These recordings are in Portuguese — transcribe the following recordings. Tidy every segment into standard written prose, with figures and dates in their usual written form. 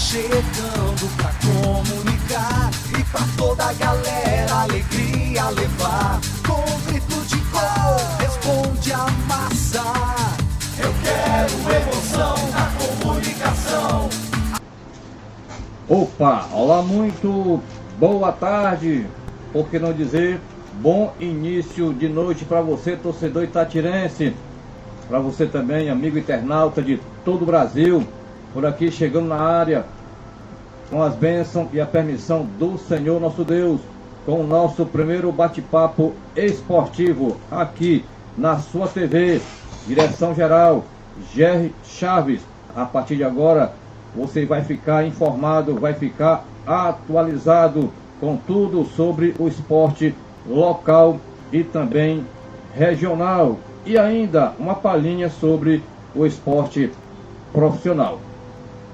chegando pra comunicar e pra toda a galera alegria levar. Com um grito de gol, responde a massa. Eu quero emoção na comunicação. Opa, olá, muito boa tarde, por que não dizer bom início de noite para você, torcedor itatirense, para você também, amigo internauta de todo o Brasil, por aqui chegando na área, com as bênçãos e a permissão do Senhor nosso Deus, com o nosso primeiro bate-papo esportivo aqui na sua TV, direção geral, Jerry Chaves. A partir de agora, você vai ficar informado, vai ficar atualizado com tudo sobre o esporte local e também regional. E ainda uma palhinha sobre o esporte profissional.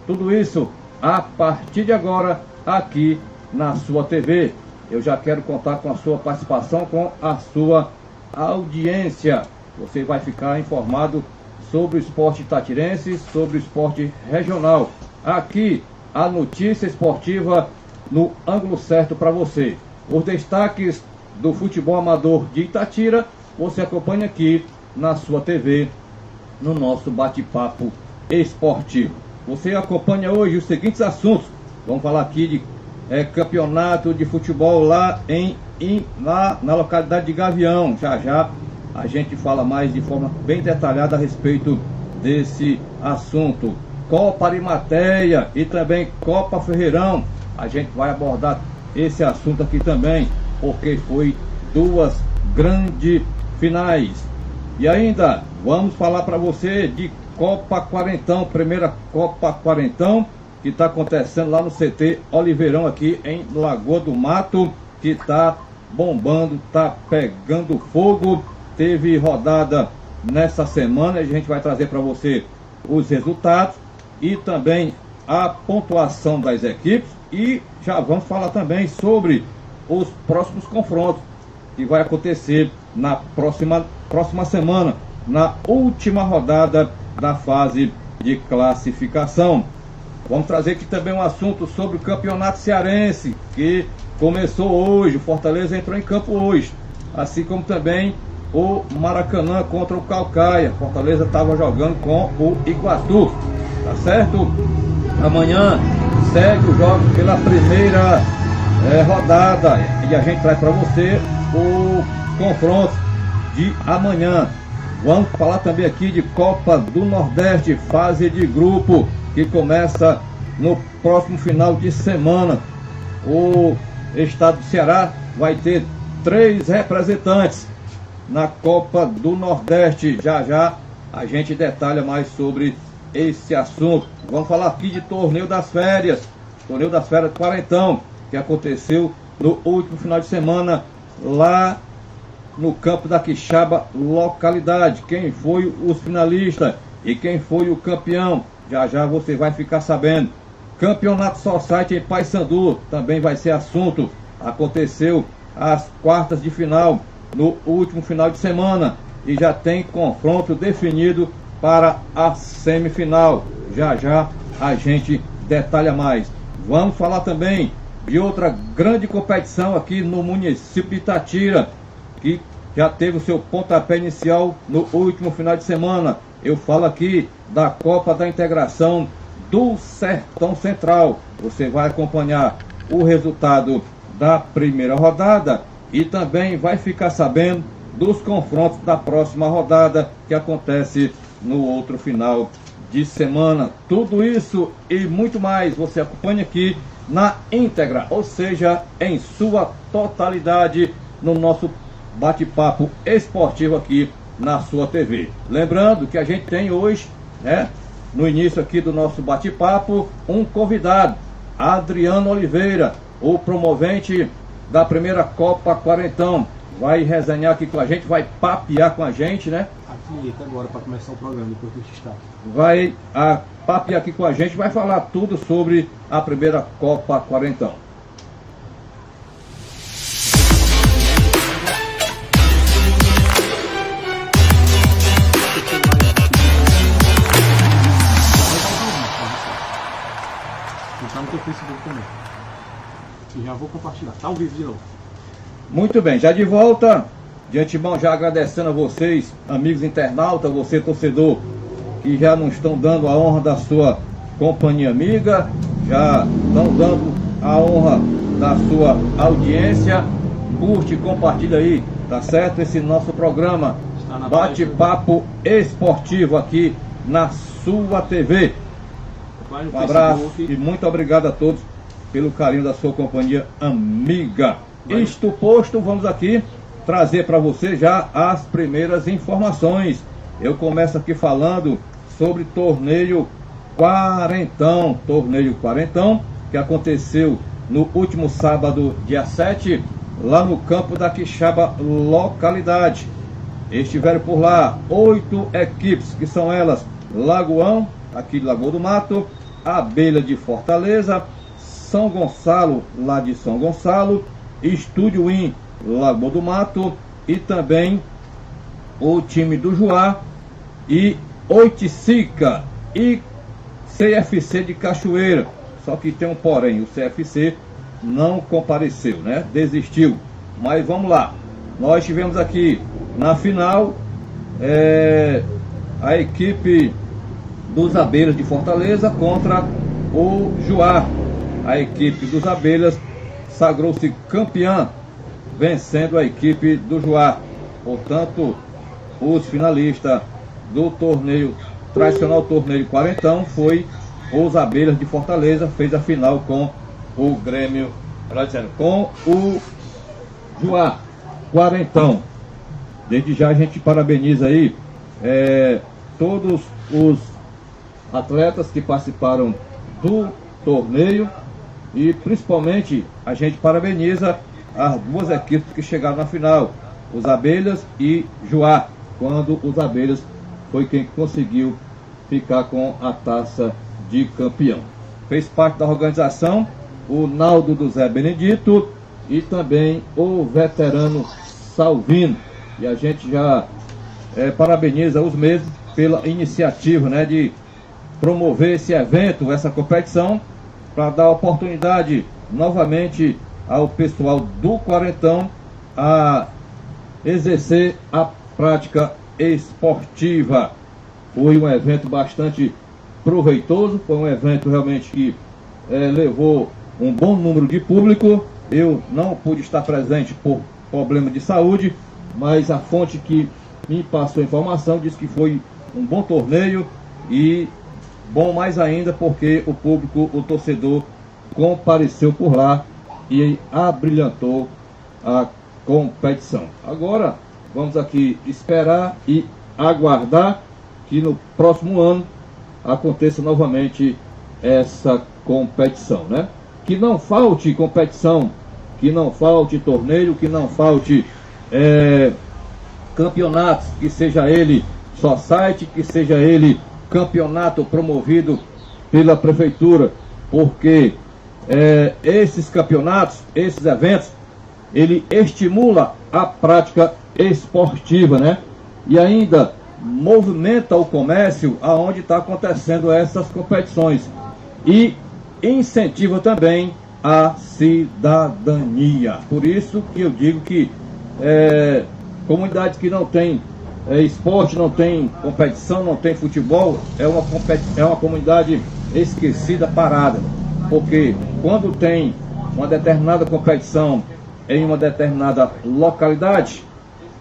Tudo isso a partir de agora aqui na sua TV. Eu já quero contar com a sua participação, com a sua audiência. Você vai ficar informado sobre o esporte itatirense, sobre o esporte regional. Aqui, a notícia esportiva no ângulo certo para você. Os destaques do futebol amador de Itatira, você acompanha aqui na sua TV, no nosso bate-papo esportivo. Você acompanha hoje os seguintes assuntos. Vamos falar aqui de campeonato de futebol lá na localidade de Gavião. Já já a gente fala mais de forma bem detalhada a respeito desse assunto. Copa Arimateia e também Copa Ferreirão. A gente vai abordar esse assunto aqui também, porque foi duas grandes finais. E ainda vamos falar para você de Copa Quarentão, primeira Copa Quarentão, que está acontecendo lá no CT Oliveirão, aqui em Lagoa do Mato, que está bombando, está pegando fogo. Teve rodada nessa semana, a gente vai trazer para você os resultados e também a pontuação das equipes, e já vamos falar também sobre os próximos confrontos que vai acontecer na próxima semana, na última rodada da fase de classificação. Vamos trazer aqui também um assunto sobre o campeonato cearense, que começou hoje. O Fortaleza entrou em campo hoje, assim como também o Maracanã contra o Caucaia. Fortaleza estava jogando com o Iguatu, tá certo? Amanhã segue o jogo pela primeira rodada e a gente traz para você o confronto de amanhã. Vamos falar também aqui de Copa do Nordeste, fase de grupo, que começa no próximo final de semana. O estado do Ceará vai ter 3 representantes na Copa do Nordeste. Já já a gente detalha mais sobre esse assunto. Vamos falar aqui de Torneio das Férias Quarentão, que aconteceu no último final de semana lá no campo da Quixaba, localidade. Quem foi os finalistas e quem foi o campeão, já já você vai ficar sabendo. Campeonato Society em Paysandu também vai ser assunto. Aconteceu as quartas de final no último final de semana e já tem confronto definido para a semifinal. Já já a gente detalha mais. Vamos falar também de outra grande competição aqui no município de Itatira, que já teve o seu pontapé inicial no último final de semana. Eu falo aqui da Copa da Integração do Sertão Central. Você vai acompanhar o resultado da primeira rodada e também vai ficar sabendo dos confrontos da próxima rodada, que acontece no outro final de semana. Tudo isso e muito mais você acompanha aqui na íntegra, ou seja, em sua totalidade, no nosso bate-papo esportivo aqui na sua TV. Lembrando que a gente tem hoje, no início aqui do nosso bate-papo, um convidado, Adriano Oliveira, o promovente da primeira Copa Quarentão. Vai resenhar aqui com a gente, vai papear com a gente, né? Aqui agora para começar o programa, depois do destaque. Vai papear aqui com a gente, vai falar tudo sobre a primeira Copa Quarentão. no teu Facebook também. E já vou compartilhar. Tá ao vivo de novo. Muito bem, já de volta. De antemão, já agradecendo a vocês, amigos internautas, você torcedor, que já não estão dando a honra da sua companhia amiga, já estão dando a honra da sua audiência. Curte, compartilha aí, tá certo? Esse nosso programa Bate-Papo Esportivo aqui na sua TV. Um abraço e muito obrigado a todos pelo carinho da sua companhia amiga. Isto posto, vamos aqui trazer para você já as primeiras informações. Eu começo aqui falando sobre torneio Quarentão, que aconteceu no último sábado, dia 7, lá no campo da Quixaba localidade. Estiveram por lá 8 equipes, que são elas: Lagoão, aqui de Lagoa do Mato, Abelha de Fortaleza, São Gonçalo, lá de São Gonçalo, Estúdio Win, Lagoa do Mato, e também o time do Juá e Oiticica e CFC de Cachoeira. Só que tem um porém, o CFC não compareceu, né? Desistiu. Mas vamos lá. Nós tivemos aqui na final a equipe dos Abelhas de Fortaleza contra o Juá. A equipe dos Abelhas sagrou-se campeã, vencendo a equipe do Juá. Portanto, os finalistas do torneio, tradicional torneio Quarentão, foi os Abelhas de Fortaleza, fez a final com o Grêmio, com o Juá Quarentão. Desde já a gente parabeniza aí todos os atletas que participaram do torneio e principalmente a gente parabeniza as duas equipes que chegaram na final, os Abelhas e Juá, quando os Abelhas foi quem conseguiu ficar com a taça de campeão. Fez parte da organização o Naldo do Zé Benedito e também o veterano Salvino. E a gente já parabeniza os mesmos pela iniciativa, né, de promover esse evento, essa competição, para dar oportunidade novamente ao pessoal do Quarentão a exercer a prática esportiva. Foi um evento bastante proveitoso, foi um evento realmente que levou um bom número de público. Eu não pude estar presente por problema de saúde, mas a fonte que me passou a informação disse que foi um bom torneio e bom mais ainda porque o público, o torcedor, compareceu por lá e abrilhantou a competição. Agora vamos aqui esperar e aguardar que no próximo ano aconteça novamente essa competição, né? Que não falte competição, que não falte torneio, que não falte campeonatos, que seja ele só site, que seja ele campeonato promovido pela prefeitura, porque esses campeonatos, esses eventos, ele estimula a prática esportiva, né? E ainda movimenta o comércio aonde está acontecendo essas competições e incentiva também a cidadania. Por isso que eu digo que comunidades que não tem esporte, não tem competição, não tem futebol, é uma comunidade esquecida, parada. Porque quando tem uma determinada competição em uma determinada localidade,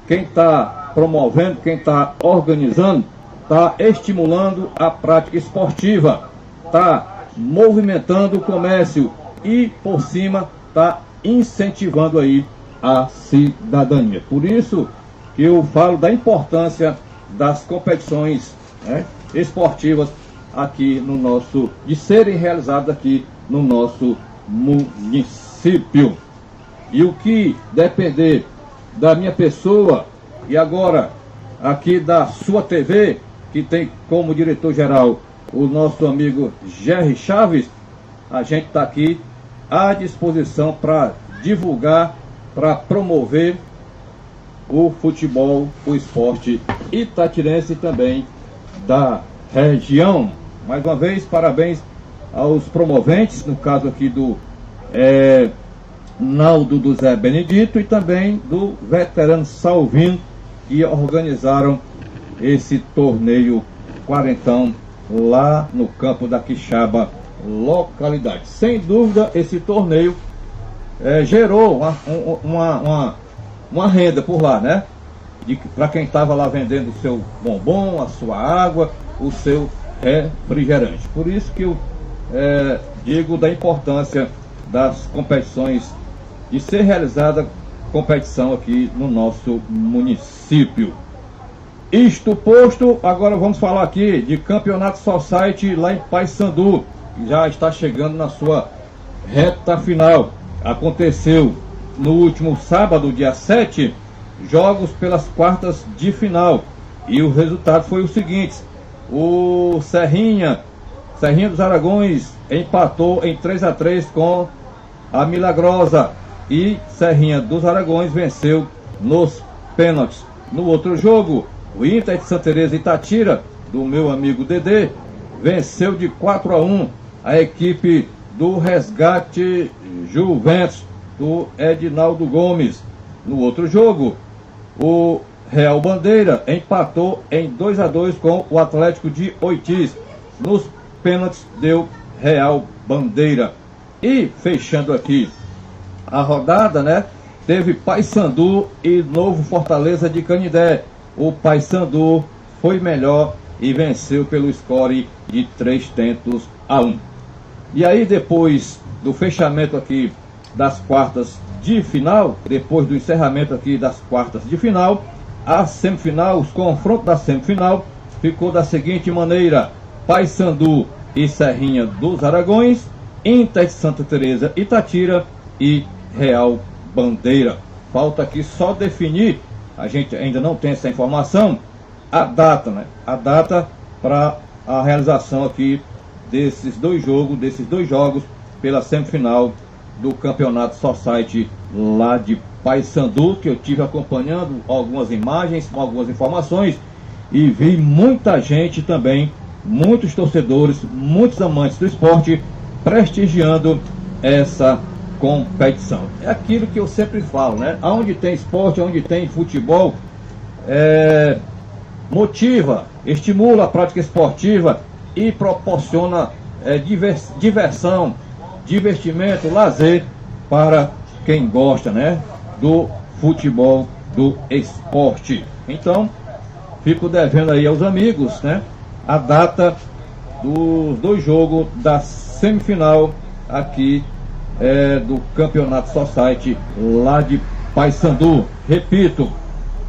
quem está promovendo, quem está organizando, está estimulando a prática esportiva, está movimentando o comércio e, por cima, está incentivando aí a cidadania. Por isso que eu falo da importância das competições, né, esportivas aqui no nosso, de serem realizadas aqui no nosso município. E o que depender da minha pessoa e agora aqui da sua TV, que tem como diretor-geral o nosso amigo Jerry Chaves, a gente está aqui à disposição para divulgar, para promover o futebol, o esporte itatirense também da região. Mais uma vez, parabéns aos promoventes, no caso aqui do Naldo do Zé Benedito e também do veterano Salvino, que organizaram esse torneio quarentão lá no campo da Quixaba, localidade. Sem dúvida, esse torneio gerou uma renda por lá, né? Para quem estava lá vendendo o seu bombom, a sua água, o seu refrigerante. Por isso que eu digo da importância das competições, de ser realizada competição aqui no nosso município. Isto posto, agora vamos falar aqui de Campeonato Society lá em Paysandu, que já está chegando na sua reta final. Aconteceu no último sábado, dia 7, jogos pelas quartas de final. E o resultado foi o seguinte: o Serrinha dos Aragões empatou em 3-3 com a Milagrosa. E Serrinha dos Aragões venceu nos pênaltis. No outro jogo, o Inter de Santa Teresa e Itatira, do meu amigo Dedê, venceu de 4-1 a equipe do Resgate Juventus, do Edinaldo Gomes. No outro jogo, o Real Bandeira empatou em 2-2 com o Atlético de Oitis. Nos pênaltis deu Real Bandeira. E fechando aqui a rodada, né? Teve Paysandu e Novo Fortaleza de Canindé. O Paysandu foi melhor e venceu pelo score de 3-1. E aí, depois do fechamento aqui das quartas de final, depois do encerramento aqui das quartas de final, a semifinal, os confrontos da semifinal ficou da seguinte maneira: Paysandu e Serrinha dos Aragões, Inter de Santa Teresa e Itatira e Real Bandeira. Falta aqui só definir, a gente ainda não tem essa informação, a data, né? A data para a realização aqui desses dois jogos pela semifinal do Campeonato Society lá de Paysandu, que eu tive acompanhando algumas imagens, algumas informações, e vi muita gente também, muitos torcedores, muitos amantes do esporte prestigiando essa competição. É aquilo que eu sempre falo, né? Onde tem esporte, onde tem futebol, motiva, estimula a prática esportiva e proporciona diversão, divertimento, lazer para quem gosta, né? Do futebol, do esporte. Então, fico devendo aí aos amigos, né? A data dos dois jogos da semifinal aqui do Campeonato Society lá de Paysandu. Repito,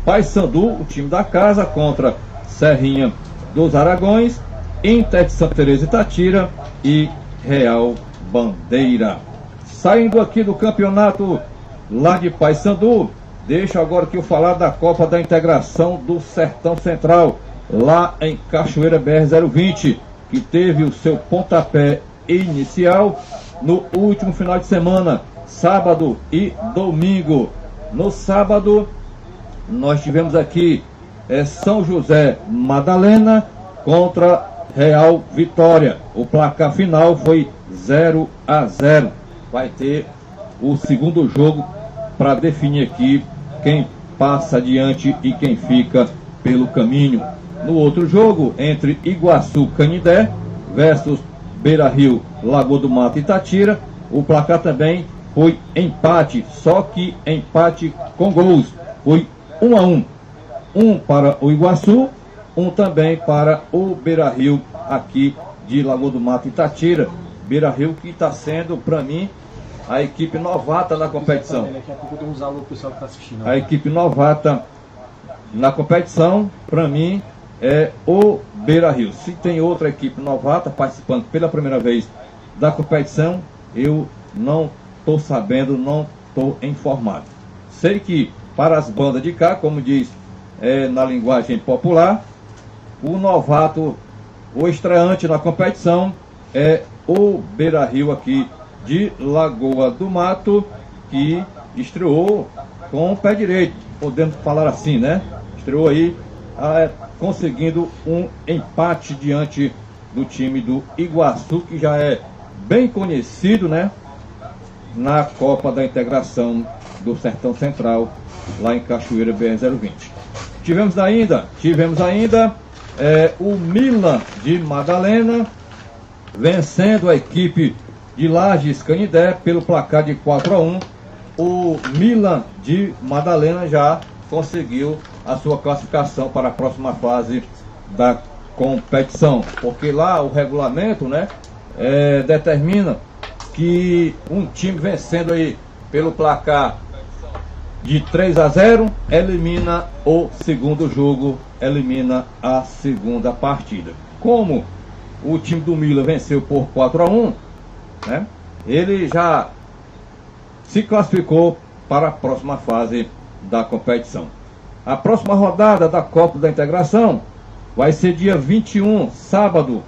Paysandu, o time da casa, contra Serrinha dos Aragões, Inter de Santa Teresa e Itatira e Real Bandeira. Saindo aqui do campeonato lá de Paysandu, deixa agora que eu falar da Copa da Integração do Sertão Central, lá em Cachoeira BR-020, que teve o seu pontapé inicial no último final de semana, sábado e domingo. No sábado, nós tivemos aqui São José Madalena contra Real Vitória. O placar final foi 0-0. Vai ter o segundo jogo para definir aqui quem passa adiante e quem fica pelo caminho. No outro jogo, entre Iguaçu Canindé versus Beira Rio, Lagoa do Mato e Itatira, o placar também foi empate, só que empate com gols. Foi 1-1. Um para o Iguaçu, um também para o Beira Rio, aqui de Lagoa do Mato e Itatira. Beira Rio que está sendo, para mim, a equipe novata na competição. A equipe novata na competição, para mim, é o Beira Rio. Se tem outra equipe novata participando pela primeira vez da competição, eu não estou sabendo, não estou informado. Sei que para as bandas de cá, como diz na linguagem popular, o novato, o estreante na competição é o Beira Rio aqui de Lagoa do Mato, que estreou com o pé direito, podemos falar assim, né? Estreou aí conseguindo um empate diante do time do Iguaçu, que já é bem conhecido, né, na Copa da Integração do Sertão Central, lá em Cachoeira BR-020. Tivemos ainda o Milan de Madalena vencendo a equipe de Lages Canidé pelo placar de 4-1. O Milan de Madalena já conseguiu a sua classificação para a próxima fase da competição, porque lá o regulamento, né, determina que um time vencendo aí pelo placar de 3-0 elimina o segundo jogo, elimina a segunda partida. Como o time do Milan venceu por 4-1, né, ele já se classificou para a próxima fase da competição. A próxima rodada da Copa da Integração vai ser dia 21, sábado,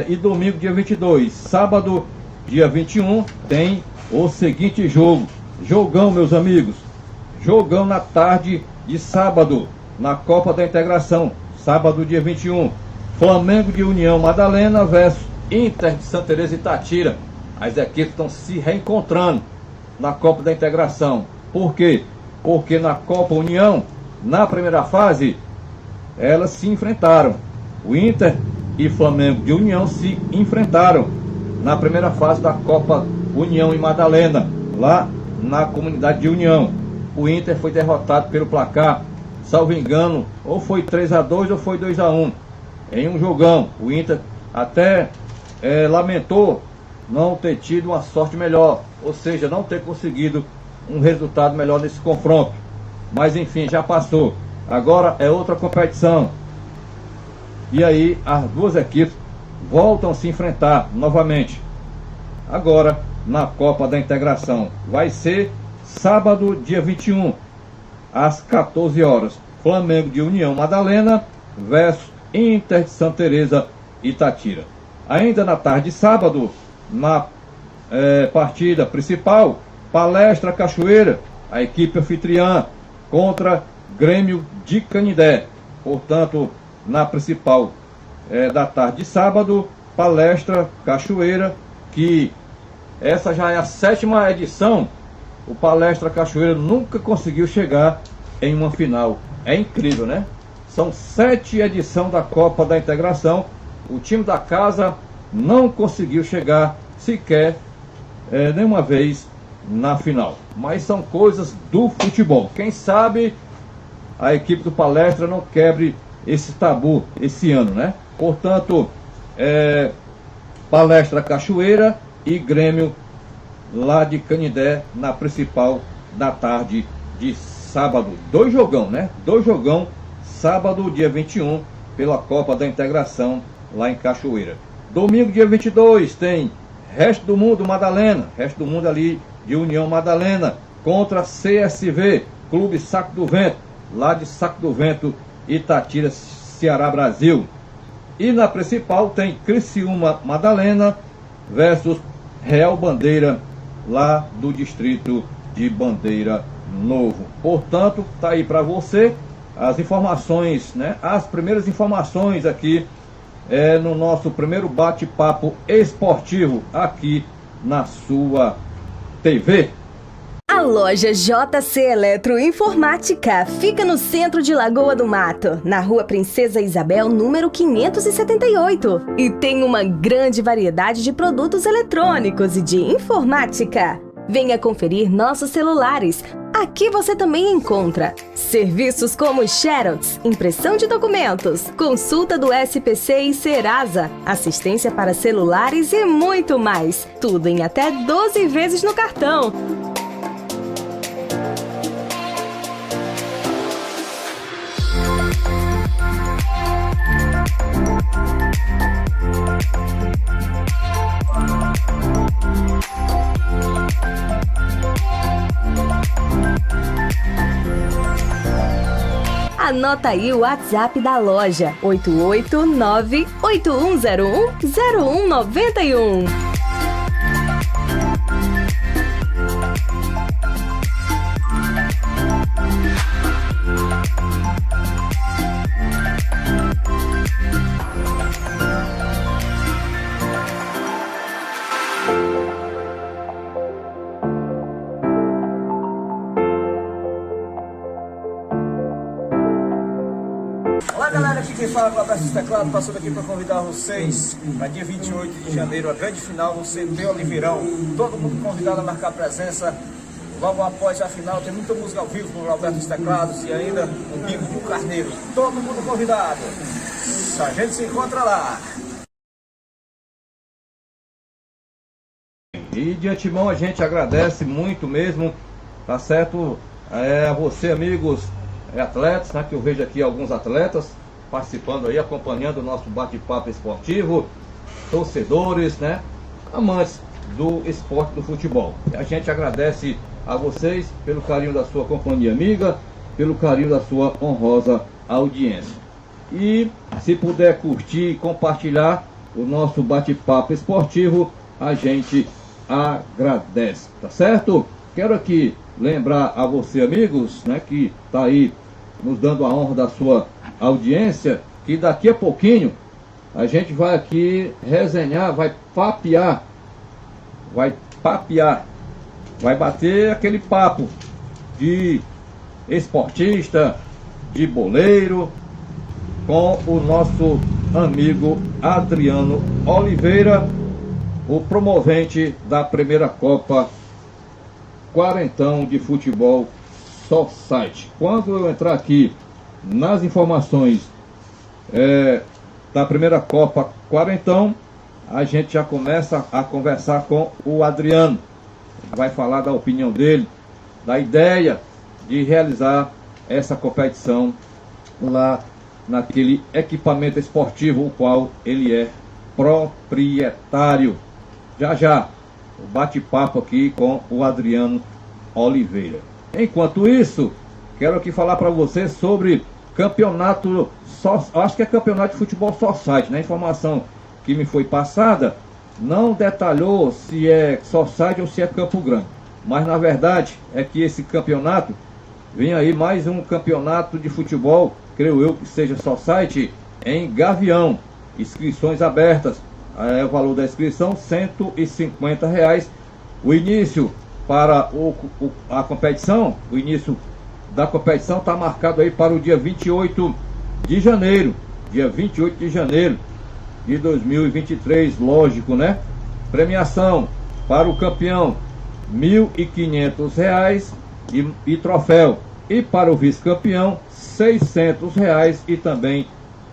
e domingo, dia 22. Sábado, dia 21, tem o seguinte jogo. Jogão, meus amigos. Jogão na tarde de sábado, na Copa da Integração. Sábado, dia 21. Flamengo de União Madalena versus Inter de Santa Teresa e Itatira. As equipes estão se reencontrando na Copa da Integração. Por quê? Porque na Copa União, na primeira fase, elas se enfrentaram. O Inter e Flamengo de União se enfrentaram na primeira fase da Copa União em Madalena, lá na comunidade de União. O Inter foi derrotado pelo placar, salvo engano, ou foi 3-2 ou foi 2-1, em um jogão. O Inter até lamentou não ter tido uma sorte melhor, ou seja, não ter conseguido um resultado melhor nesse confronto. Mas enfim, já passou. Agora é outra competição. E aí as duas equipes voltam a se enfrentar novamente. Agora na Copa da Integração. Vai ser sábado, dia 21, às 14 horas. Flamengo de União Madalena versus Inter de Santa Teresa e Itatira. Ainda na tarde de sábado, na partida principal, Palestra Cachoeira, a equipe anfitriã, contra Grêmio de Canidé. Portanto, na principal da tarde de sábado, Palestra Cachoeira, que essa já é a 7ª edição. O Palestra Cachoeira nunca conseguiu chegar em uma final. É incrível, né? São 7 edições da Copa da Integração. O time da casa não conseguiu chegar sequer nenhuma vez na final. Mas são coisas do futebol. Quem sabe a equipe do Palestra não quebre esse tabu esse ano, né? Portanto, Palestra Cachoeira e Grêmio lá de Canidé na principal da tarde de sábado. 2 jogão, né? 2 jogão, sábado, dia 21, pela Copa da Integração lá em Cachoeira. Domingo, dia 22, tem Resto do Mundo Madalena, Resto do Mundo ali de União Madalena, contra CSV, Clube Saco do Vento, lá de Saco do Vento, Itatira, Ceará, Brasil. E na principal tem Criciúma Madalena versus Real Bandeira, lá do distrito de Bandeira Novo. Portanto, tá aí para você as informações, né? As primeiras informações aqui no nosso primeiro bate-papo esportivo aqui na sua TV. A loja JC Eletroinformática fica no centro de Lagoa do Mato, na Rua Princesa Isabel, número 578. E tem uma grande variedade de produtos eletrônicos e de informática. Venha conferir nossos celulares. Aqui você também encontra serviços como Xerox, impressão de documentos, consulta do SPC e Serasa, assistência para celulares e muito mais. Tudo em até 12 vezes no cartão. Anota aí o WhatsApp da loja: 889-8101-0191. Thiago, aberto os teclados, passando aqui para convidar vocês para dia 28 de janeiro, a grande final no CT Oliveirão. Todo mundo convidado a marcar presença. Logo após a final tem muita música ao vivo com o Alberto dos Teclados e ainda o bingo do Carneiro. Todo mundo convidado. A gente se encontra lá. E de antemão a gente agradece muito mesmo, tá certo? A você, amigos atletas, né? Que eu vejo aqui alguns atletas participando aí, acompanhando o nosso bate-papo esportivo, torcedores, né? Amantes do esporte do futebol. A gente agradece a vocês pelo carinho da sua companhia amiga, pelo carinho da sua honrosa audiência. E se puder curtir e compartilhar o nosso bate-papo esportivo, a gente agradece, tá certo? Quero aqui lembrar a você, amigos, né, que tá aí nos dando a honra da sua audiência, que daqui a pouquinho a gente vai aqui resenhar, vai bater aquele papo de esportista, de boleiro, com o nosso amigo Adriano Oliveira, o promovente da primeira Copa Quarentão de Futebol Society. Quando eu entrar aqui nas informações da primeira Copa Quarentão, a gente já começa a conversar com o Adriano. Vai falar da opinião dele, da ideia de realizar essa competição lá naquele equipamento esportivo, o qual ele é proprietário. Já o bate-papo aqui com o Adriano Oliveira. Enquanto isso, quero aqui falar para você sobre campeonato, acho que é campeonato de futebol society, né? A informação que me foi passada não detalhou se é society ou se é Campo Grande, mas na verdade é que esse campeonato vem aí mais um campeonato de futebol, creio eu que seja society, em Gavião. Inscrições abertas. O valor da inscrição R$150. O início para a competição, o início da competição está marcado aí para o dia 28 de janeiro. Dia 28 de janeiro de 2023, lógico, né? Premiação para o campeão R$1.500 e troféu. E para o vice-campeão R$600 e também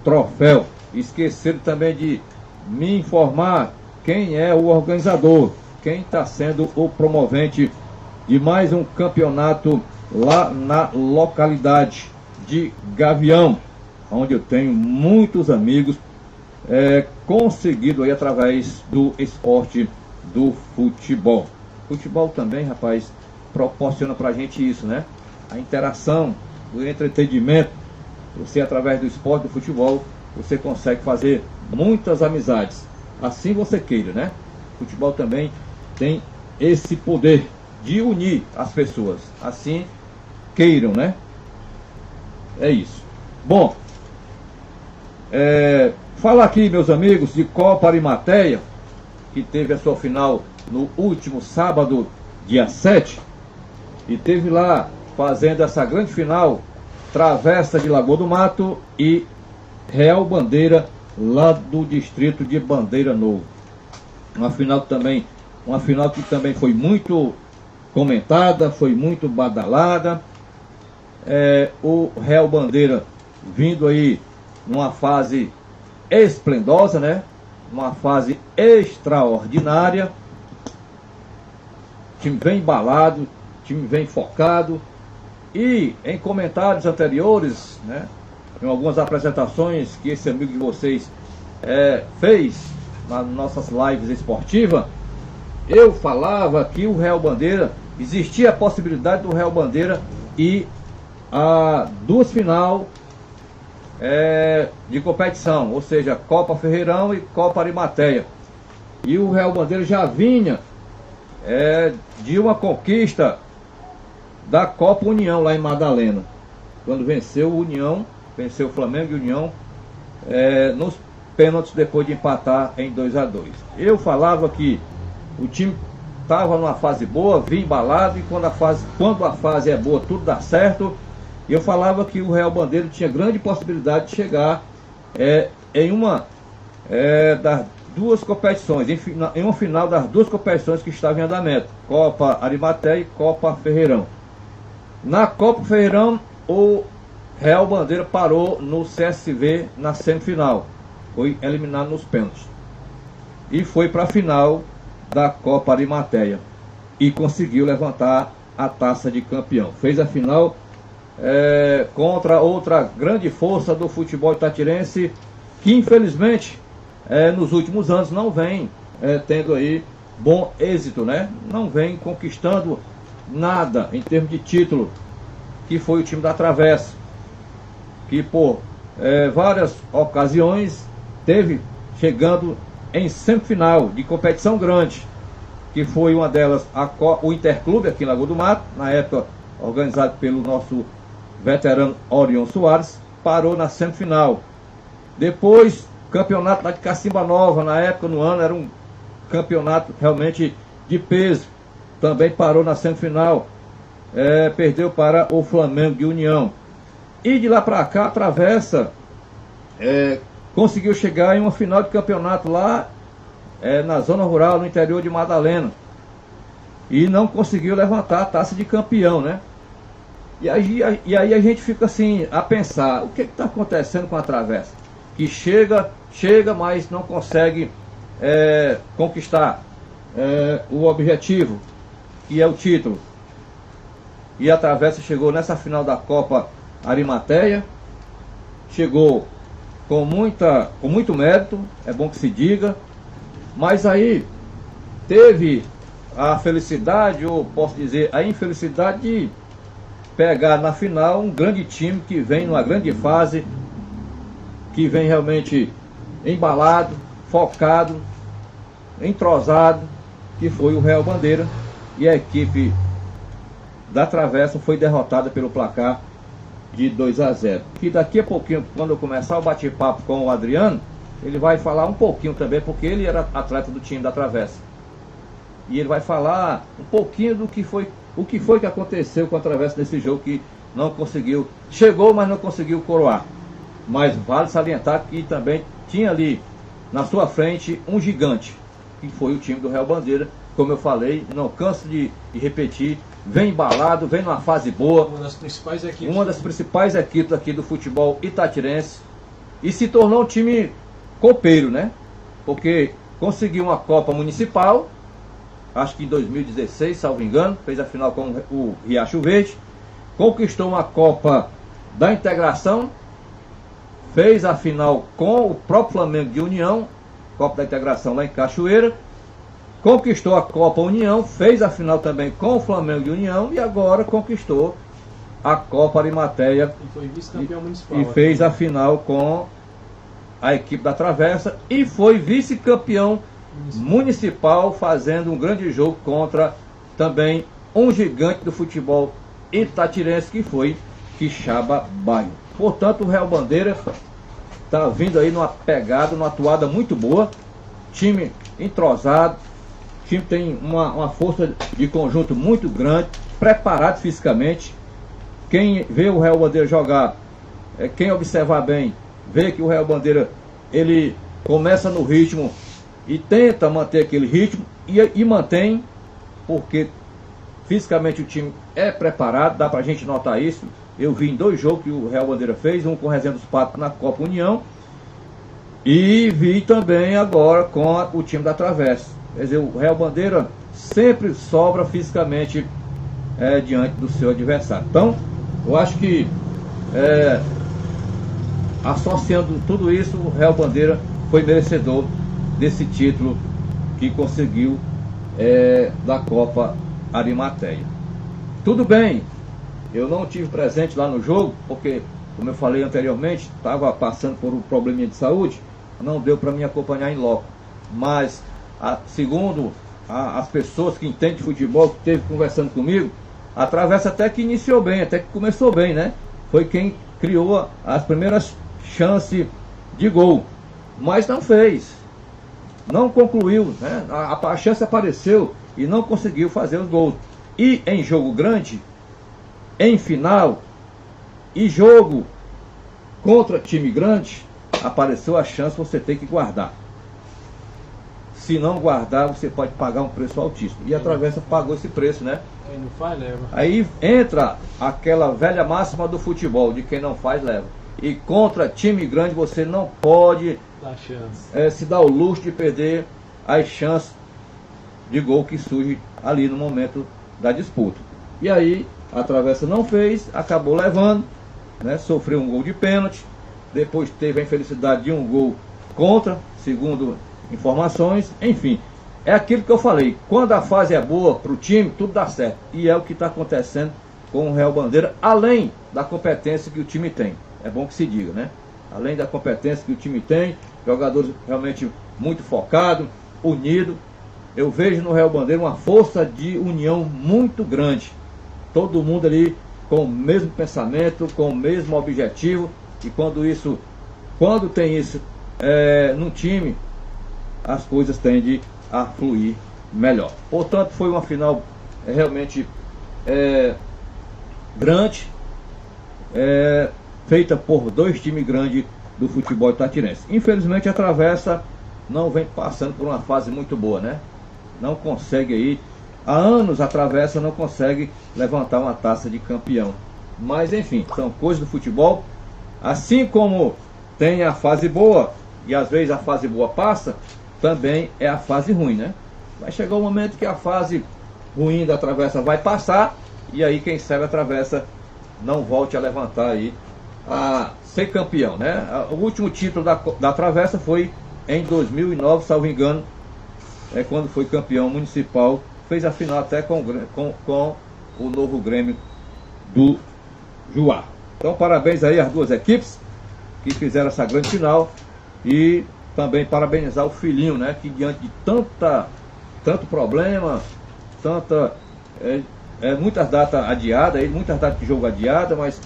troféu. Esqueceram também de me informar quem é o organizador, quem está sendo o promovente de mais um campeonato lá na localidade de Gavião, onde eu tenho muitos amigos conseguido aí através do esporte do futebol. Futebol também, rapaz, proporciona pra gente isso, né? A interação, o entretenimento. Você, através do esporte do futebol, você consegue fazer muitas amizades, assim você queira, né? O futebol também tem esse poder de unir as pessoas, assim queiram, né? É isso. Bom, fala aqui, meus amigos, de Copa Arimateia, que teve a sua final no último sábado, dia 7, e teve lá fazendo essa grande final, Travessa de Lagoa do Mato e Real Bandeira, lá do distrito de Bandeira Novo. Uma final que também foi muito comentada, foi muito badalada. O Real Bandeira vindo aí numa fase esplendosa, né? Uma fase extraordinária. O time vem embalado, o time vem focado. E em comentários anteriores, né, em algumas apresentações que esse amigo de vocês fez nas nossas lives esportivas, eu falava que o Real Bandeira, existia a possibilidade do Real Bandeira ir a duas final de competição, ou seja, Copa Ferreirão e Copa Arimateia. E o Real Bandeira já vinha de uma conquista da Copa União lá em Madalena, quando venceu o União, venceu o Flamengo e União nos pênaltis, depois de empatar em 2-2. Eu falava que o time estava numa fase boa, vinha embalado, e quando a fase é boa, tudo dá certo. E eu falava que o Real Bandeira tinha grande possibilidade de chegar em uma das duas competições, em uma final das duas competições que estavam em andamento, Copa Arimateia e Copa Ferreirão. Na Copa Ferreirão, o Real Bandeira parou no CSV na semifinal, foi eliminado nos pênaltis e foi para a final da Copa Arimateia e conseguiu levantar a taça de campeão. Fez a final contra outra grande força do futebol itatirense, que infelizmente nos últimos anos não vem tendo aí bom êxito, né? Não vem conquistando nada em termos de título, que foi o time da Travessa, que por várias ocasiões teve chegando em semifinal de competição grande, que foi uma delas o Interclube aqui em Lagoa do Mato, na época organizado pelo nosso veterano Orion Soares, parou na semifinal. Depois, campeonato lá de Cacimba Nova, na época, no ano, era um campeonato realmente de peso, também parou na semifinal, perdeu para o Flamengo de União. E de lá para cá, a Travessa conseguiu chegar em uma final de campeonato lá na zona rural, no interior de Madalena, e não conseguiu levantar a taça de campeão, né? E aí a gente fica assim a pensar, o que está acontecendo com a Travessa? Que chega, mas não consegue conquistar o objetivo, que é o título. E a Travessa chegou nessa final da Copa Arimateia, chegou com muito mérito, é bom que se diga, mas aí teve a felicidade, ou posso dizer a infelicidade, de pegar na final um grande time que vem numa grande fase, que vem realmente embalado, focado, entrosado, que foi o Real Bandeira, e a equipe da Travessa foi derrotada pelo placar de 2-0. E daqui a pouquinho, quando eu começar o bate-papo com o Adriano, ele vai falar um pouquinho também, porque ele era atleta do time da Travessa. E ele vai falar um pouquinho do que foi, o que foi que aconteceu com a Travessa nesse jogo, que não conseguiu, chegou, mas não conseguiu coroar. Mas vale salientar que também tinha ali na sua frente um gigante, que foi o time do Real Bandeira. Como eu falei, não canso de repetir, vem embalado, vem numa fase boa. Uma das principais equipes aqui do futebol itatirense. E se tornou um time copeiro, né? Porque conseguiu uma Copa Municipal, acho que em 2016, salvo engano, fez a final com o Riacho Verde. Conquistou uma Copa da Integração, fez a final com o próprio Flamengo de União, Copa da Integração lá em Cachoeira. Conquistou a Copa União, fez a final também com o Flamengo de União e agora conquistou a Copa Arimateia e foi vice-campeão municipal. E fez a final com a equipe da Travessa e foi vice-campeão municipal, fazendo um grande jogo contra também um gigante do futebol itatirense, que foi Quixaba Bairro. Portanto, o Real Bandeira está vindo aí numa pegada, numa atuada muito boa, time entrosado. O time tem uma força de conjunto muito grande, preparado fisicamente. Quem vê o Real Bandeira jogar, quem observar bem, vê que o Real Bandeira ele começa no ritmo e tenta manter aquele ritmo e mantém, porque fisicamente o time é preparado, dá pra gente notar isso. Eu vi em 2 jogos que o Real Bandeira fez, um com o Resenha dos Patos na Copa União e vi também agora com o time da Travessa. Quer dizer, o Real Bandeira sempre sobra fisicamente diante do seu adversário. Então, eu acho que associando tudo isso, o Real Bandeira foi merecedor desse título que conseguiu da Copa Arimateia. Tudo bem, eu não tive presente lá no jogo, porque, como eu falei anteriormente, estava passando por um probleminha de saúde, não deu para mim acompanhar em loco. Mas segundo as pessoas que entendem de futebol, que esteve conversando comigo, a Travessa até que iniciou bem, até que começou bem, né? Foi quem criou as primeiras chances de gol, mas não fez, não concluiu, né? A chance apareceu e não conseguiu fazer os gols. E em jogo grande, em final, e jogo contra time grande, apareceu a chance, você tem que guardar. Se não guardar, você pode pagar um preço altíssimo. E a Travessa pagou esse preço, né? Quem não faz, leva. Aí entra aquela velha máxima do futebol, de quem não faz, leva. E contra time grande você não pode Dá chance. se dar o luxo de perder as chances de gol que surge ali no momento da disputa. E aí a Travessa não fez, acabou levando, né? Sofreu um gol de pênalti, depois teve a infelicidade de um gol contra, segundo informações, enfim. É aquilo que eu falei, quando a fase é boa para o time, tudo dá certo. E é o que está acontecendo com o Real Bandeira, além da competência que o time tem. É bom que se diga, né? Além da competência que o time tem, jogadores realmente muito focados, unidos. Eu vejo no Real Bandeira uma força de união muito grande. Todo mundo ali com o mesmo pensamento, com o mesmo objetivo. E quando tem isso num time, as coisas tendem a fluir melhor. Portanto, foi uma final realmente grande, feita por dois times grandes do futebol itatirense. Infelizmente a Travessa não vem passando por uma fase muito boa, né? Não consegue aí, há anos a Travessa não consegue levantar uma taça de campeão. Mas enfim, são coisas do futebol. Assim como tem a fase boa, e às vezes a fase boa passa, também é a fase ruim, né? Vai chegar o momento que a fase ruim da Travessa vai passar, e aí quem sabe a Travessa não volte a levantar aí, a ser campeão, né? O último título da Travessa foi em 2009, salvo engano, quando foi campeão municipal, fez a final até com o novo Grêmio do Juá. Então parabéns aí às duas equipes que fizeram essa grande final, e também parabenizar o filhinho, né, que diante de tanto problema, muitas datas adiadas, muitas datas de jogo adiadas, mas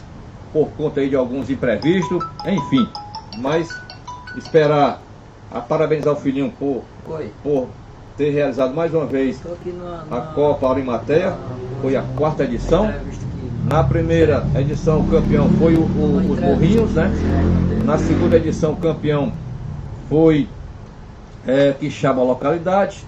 por conta aí de alguns imprevistos, enfim, mas esperar a parabenizar o filhinho por ter realizado mais uma vez a Copa Aurimateia. Foi a 4ª edição. Na primeira edição o campeão foi os Morrinhos, né? Na segunda edição o campeão foi Quixaba localidade.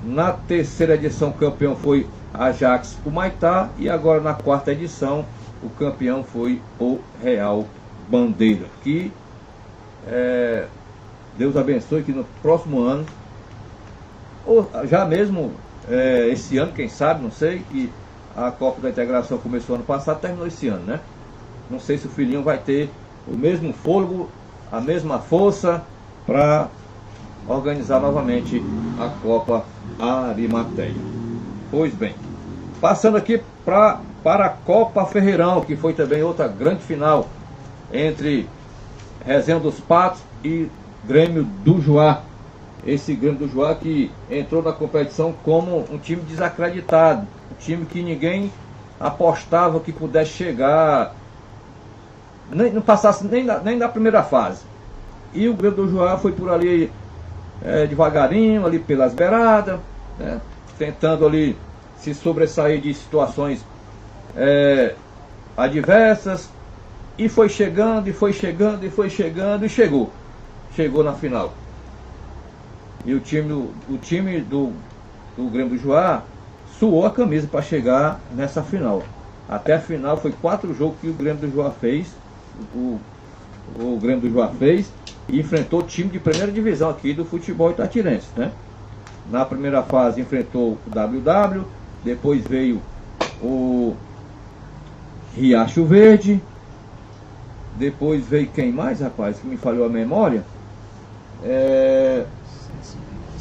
Na terceira edição o campeão foi Ajax Humaitá, e agora na 4ª edição o campeão foi o Real Bandeira. Que Deus abençoe, que no próximo ano, ou já mesmo esse ano, quem sabe, não sei, que a Copa da Integração começou ano passado, terminou esse ano, né? Não sei se o filhinho vai ter o mesmo fôlego, a mesma força para organizar novamente a Copa Arimateia. Pois bem, passando aqui para a Copa Ferreirão, que foi também outra grande final entre Resenha dos Patos e Grêmio do Juá. Esse Grêmio do Juá que entrou na competição como um time desacreditado, um time que ninguém apostava que pudesse chegar, não passasse nem da primeira fase. E o Grêmio do Juá foi por ali devagarinho, ali pelas beiradas, né, tentando ali se sobressair de situações adversas, e foi chegando, e chegou na final. E o time do Grêmio do Juá suou a camisa para chegar nessa final. Até a final foi 4 jogos que o Grêmio do Juá fez, o Grêmio do Juá fez, e enfrentou o time de primeira divisão aqui do futebol itatirense, né? Na primeira fase enfrentou o WW, depois veio o Riacho Verde, depois veio quem mais, rapaz, que me falhou a memória?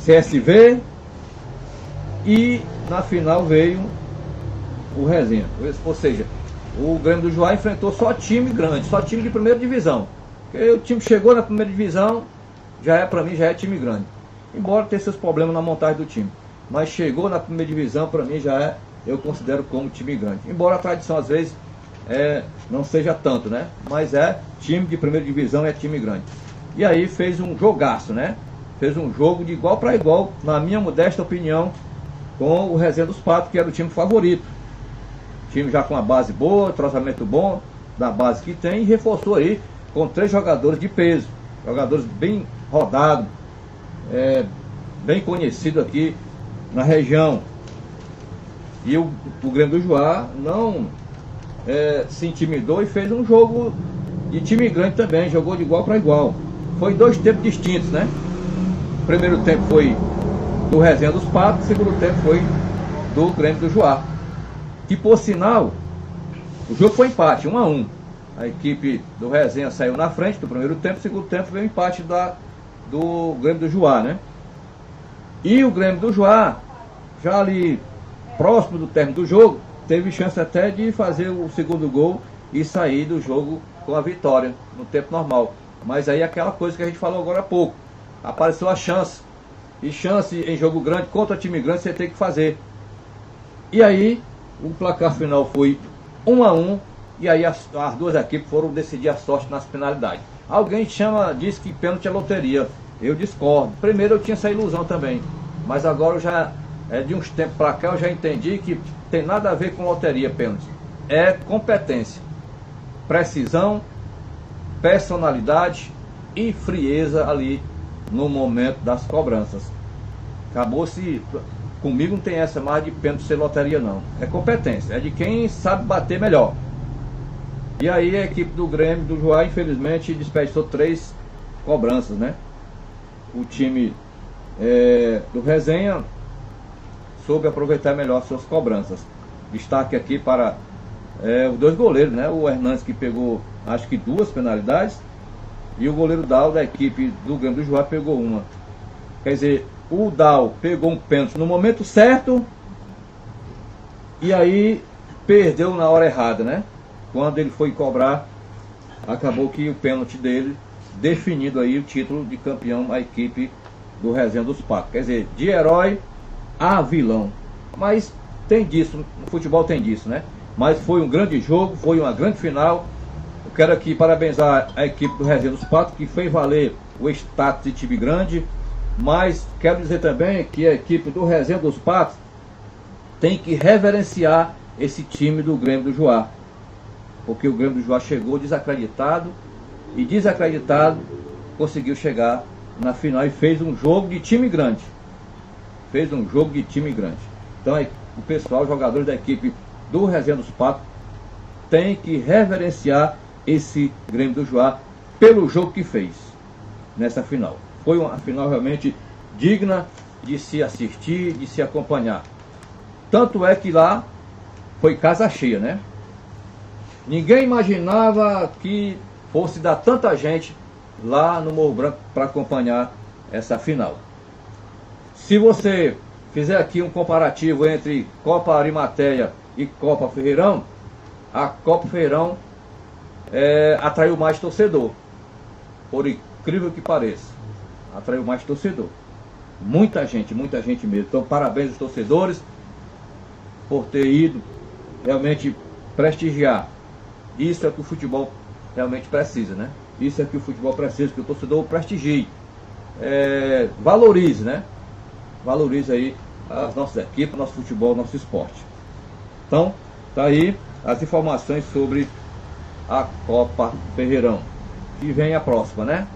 CSV, e na final veio o Resenha. Ou seja, o Grêmio do Juá enfrentou só time grande, só time de primeira divisão. Porque o time chegou na primeira divisão, para mim já é time grande. Embora tenha seus problemas na montagem do time, mas chegou na primeira divisão, para mim eu considero como time grande. Embora a tradição às vezes não seja tanto, né? Mas time de primeira divisão, é time grande. E aí fez um jogaço, né? Fez um jogo de igual para igual, na minha modesta opinião, com o Resenha dos Patos, que era o time favorito. Time já com uma base boa, entrosamento bom da base que tem, e reforçou aí com 3 jogadores de peso. jogadores bem rodados, bem conhecidos aqui na região. E o Grêmio do Juá não se intimidou e fez um jogo de time grande também, jogou de igual para igual. Foi 2 tempos distintos, né? O primeiro tempo foi do Resenha dos Patos, o segundo tempo foi do Grêmio do Juá. Que por sinal, o jogo foi empate, 1-1. A equipe do Resenha saiu na frente do primeiro tempo, o segundo tempo veio o empate do Grêmio do Juá, né? E o Grêmio do Juá, já ali próximo do término do jogo, teve chance até de fazer o segundo gol e sair do jogo com a vitória no tempo normal. Mas aí aquela coisa que a gente falou agora há pouco, apareceu a chance. E chance em jogo grande, contra time grande, você tem que fazer. E aí, o placar final foi 1-1. E aí as 2 equipes foram decidir a sorte nas penalidades. Alguém diz que pênalti é loteria. Eu discordo. Primeiro eu tinha essa ilusão também. Mas agora eu já, de uns tempos para cá, eu já entendi que tem nada a ver com loteria pênalti. É competência, precisão, personalidade e frieza ali no momento das cobranças. Acabou-se, comigo não tem essa mais de pênalti ser loteria não. É competência, é de quem sabe bater melhor. E aí a equipe do Grêmio do Juá, infelizmente, desperdiçou 3 cobranças, né? O time do Resenha soube aproveitar melhor suas cobranças. Destaque aqui para os 2 goleiros, né? O Hernandes, que pegou acho que 2 penalidades, e o goleiro Dal da equipe do Grêmio do Juá pegou 1. Quer dizer, o Dal pegou um pênalti no momento certo e aí perdeu na hora errada, né? Quando ele foi cobrar, acabou que o pênalti dele definindo aí o título de campeão a equipe do Resenha dos Patos. Quer dizer, de herói a vilão. Mas tem disso, no futebol tem disso, né? Mas foi um grande jogo, foi uma grande final. Eu quero aqui parabenizar a equipe do Resenha dos Patos, que fez valer o status de time grande. Mas quero dizer também que a equipe do Resenha dos Patos tem que reverenciar esse time do Grêmio do Juá. Porque o Grêmio do Juá chegou desacreditado e desacreditado conseguiu chegar na final e fez um jogo de time grande. Fez um jogo de time grande. Então o pessoal, os jogadores da equipe do Resenha dos Patos, tem que reverenciar esse Grêmio do Juá pelo jogo que fez nessa final. Foi uma final realmente digna de se assistir, de se acompanhar. Tanto é que lá foi casa cheia, né? Ninguém imaginava que fosse dar tanta gente lá no Morro Branco para acompanhar essa final. Se você fizer aqui um comparativo entre Copa Arimateia e Copa Ferreirão, a Copa Ferreirão atraiu mais torcedor, por incrível que pareça, atraiu mais torcedor, muita gente mesmo. Então parabéns aos torcedores por ter ido realmente prestigiar. Isso é que o futebol realmente precisa, né? Isso é que o futebol precisa, que o torcedor prestigie, valorize, né? Valorize aí as nossas equipes, nosso futebol, nosso esporte. Então, tá aí as informações sobre a Copa Ferreirão, que vem a próxima, né?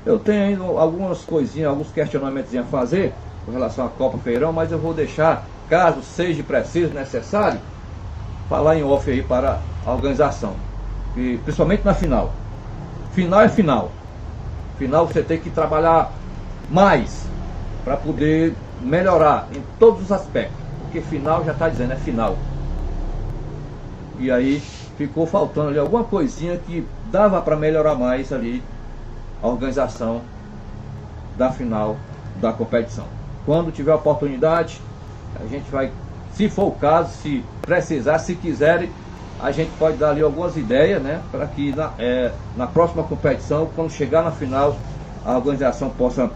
Eu tenho ainda algumas coisinhas, alguns questionamentos a fazer com relação à Copa Ferreirão, mas eu vou deixar, caso seja preciso, necessário, falar em off aí para a organização, e principalmente na final. Final é final. Final você tem que trabalhar mais para poder melhorar em todos os aspectos, porque final já está dizendo, é final. E aí ficou faltando ali alguma coisinha que dava para melhorar mais ali a organização da final da competição. Quando tiver oportunidade, a gente vai, se for o caso, se precisar, se quiserem, a gente pode dar ali algumas ideias, né, para que na próxima competição, quando chegar na final, a organização possa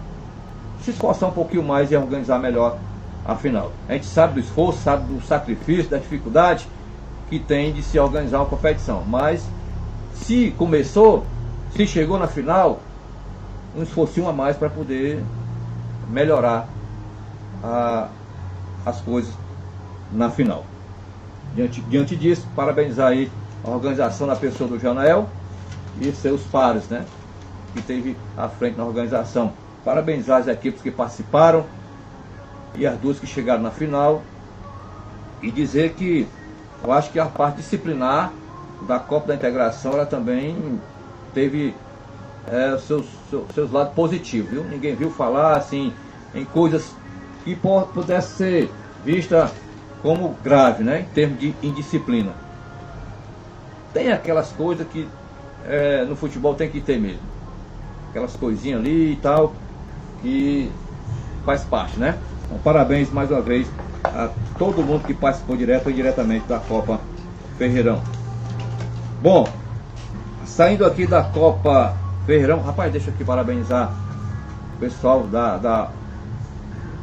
se esforçar um pouquinho mais e organizar melhor a final. A gente sabe do esforço, sabe do sacrifício, da dificuldade que tem de se organizar uma competição, mas se começou, se chegou na final, um esforcinho a mais para poder melhorar as coisas na final. Diante disso, parabenizar aí a organização da pessoa do Janael e seus pares, né? que esteve à frente na organização. Parabenizar as equipes que participaram e as duas que chegaram na final. E dizer que eu acho que a parte disciplinar da Copa da Integração, ela também teve seus lados positivos, viu? Ninguém viu falar assim em coisas que pudesse ser vista como grave, né? Em termos de indisciplina. Tem aquelas coisas que no futebol tem que ter mesmo. Aquelas coisinhas ali e tal, que faz parte, né? Então, parabéns mais uma vez a todo mundo que participou direto ou indiretamente da Copa Ferreirão. Bom, saindo aqui da Copa Ferreirão, rapaz, deixa eu aqui parabenizar o pessoal da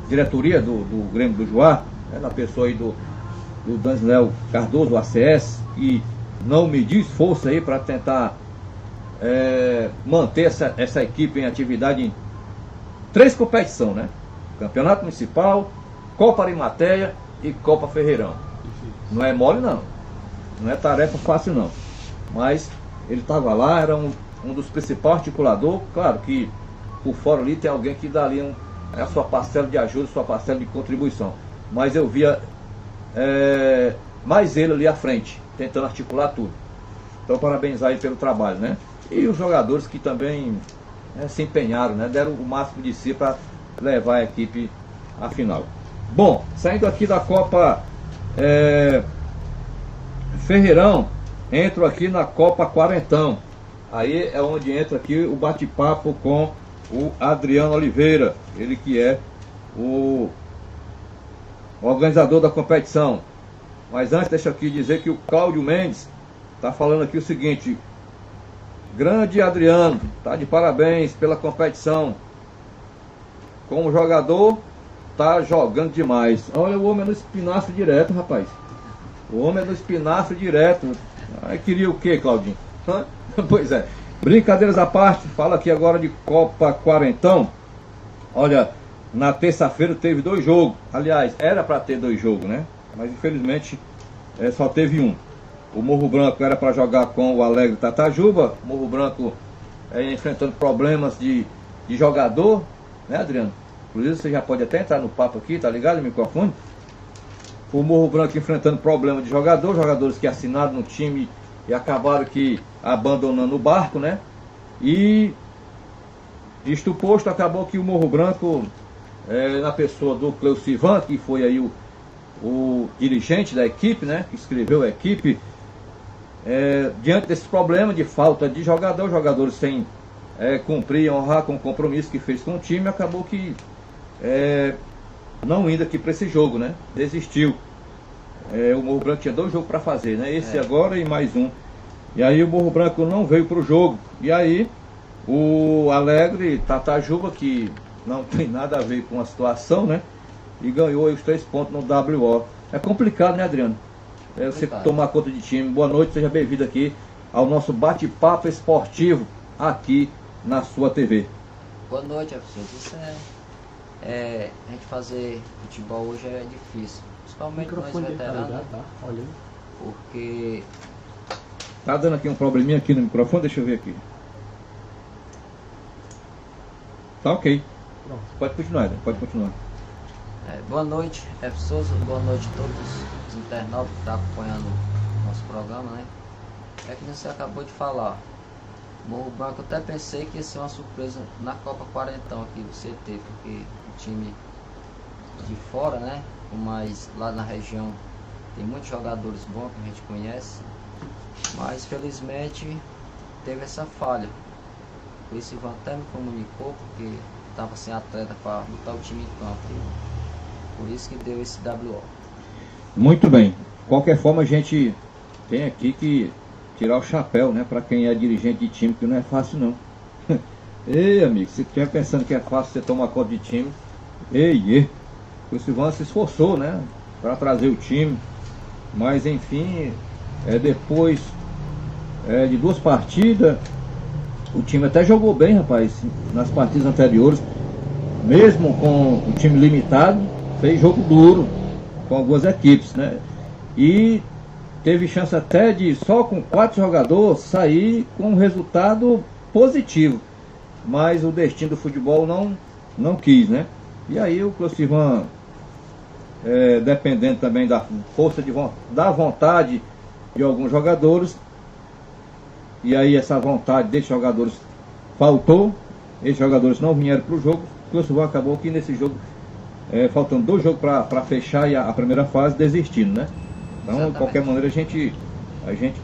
diretoria do Grêmio do Juá, né, na pessoa aí do Daniel Cardoso, o ACS, que não mediu esforço aí para tentar manter essa equipe em atividade em 3 competições, né? Campeonato Municipal, Copa Arimateia e Copa Ferreirão. Não é mole não, não é tarefa fácil não, mas ele estava lá, era um dos principais articuladores. Claro que por fora ali tem alguém que dá ali a sua parcela de ajuda, sua parcela de contribuição, mas eu via mais ele ali à frente, tentando articular tudo. Então parabenizar ele pelo trabalho, né? E os jogadores que também se empenharam, né? Deram o máximo de si para levar a equipe à final. Bom, saindo aqui da Copa Ferreirão, entro aqui na Copa Quarentão. Aí é onde entra aqui o bate-papo com o Adriano Oliveira, ele que é o organizador da competição. Mas antes, deixa aqui dizer que o Cláudio Mendes está falando aqui o seguinte: grande Adriano, tá de parabéns pela competição. Como jogador, tá jogando demais. Olha, o homem é no espinafre direto, rapaz. O homem é no espinafre direto. Aí queria o que, Claudinho? Pois é. Brincadeiras à parte, fala aqui agora de Copa Quarentão. Olha, na terça-feira teve 2 jogos. Aliás, era para ter 2 jogos, né? Mas infelizmente só teve um. O Morro Branco era para jogar com o Alegre Tatajuba. O Morro Branco enfrentando problemas de jogador, né, Adriano? Inclusive você já pode até entrar no papo aqui, tá ligado? O microfone. O Morro Branco enfrentando problema de jogadores que assinaram no time e acabaram que abandonando o barco, né? E isto posto, acabou que o Morro Branco, na pessoa do Cleucivan, que foi aí o dirigente da equipe, né? Que escreveu a equipe, diante desse problema de falta de jogadores sem cumprir, honrar com o compromisso que fez com o time, acabou que não indo aqui para esse jogo, né? Desistiu. O Morro Branco tinha 2 jogos para fazer, né? Esse agora e mais um. E aí o Morro Branco não veio para o jogo. E aí o Alegre Tatajuba, que não tem nada a ver com a situação, né? E ganhou aí os 3 pontos no WO. É complicado, né, Adriano? Você tomar conta de time. Boa noite, seja bem-vindo aqui ao nosso bate-papo esportivo aqui na sua TV. Boa noite, professor. Isso a gente fazer futebol hoje é difícil, principalmente nós veteranos, tá? Olha aí. Porque tá dando aqui um probleminha aqui no microfone, deixa eu ver aqui. Tá ok. Pronto. Pode continuar, Adriano, pode continuar. boa noite, professor. Boa noite a todos os internautas que estão acompanhando o nosso programa, né? É que você acabou de falar. Morro Branco, eu até pensei que ia ser uma surpresa na Copa Quarentão aqui do CT, porque o time de fora, né? Mas lá na região tem muitos jogadores bons que a gente conhece, mas felizmente teve essa falha. O Ivan até me comunicou porque estava sem atleta para botar o time em campo, por isso que deu esse WO. Muito bem, de qualquer forma a gente tem aqui que tirar o chapéu, né, para quem é dirigente de time, que não é fácil não. Ei, amigo, se estiver pensando que é fácil você tomar conta de time, o Silvano se esforçou, né, para trazer o time, mas enfim, depois de 2 partidas, o time até jogou bem, rapaz, nas partidas anteriores, mesmo com o time limitado, fez jogo duro com algumas equipes, né, e teve chance até de, só com 4 jogadores, sair com um resultado positivo. mas o destino do futebol não quis, né? E aí o Clocivan, dependendo também da força da vontade de alguns jogadores, e aí essa vontade desses jogadores faltou, esses jogadores não vieram para o jogo, o Clocivan acabou que nesse jogo, faltando 2 jogos para fechar e a primeira fase, desistindo, né? Então, Exatamente. de qualquer maneira, a gente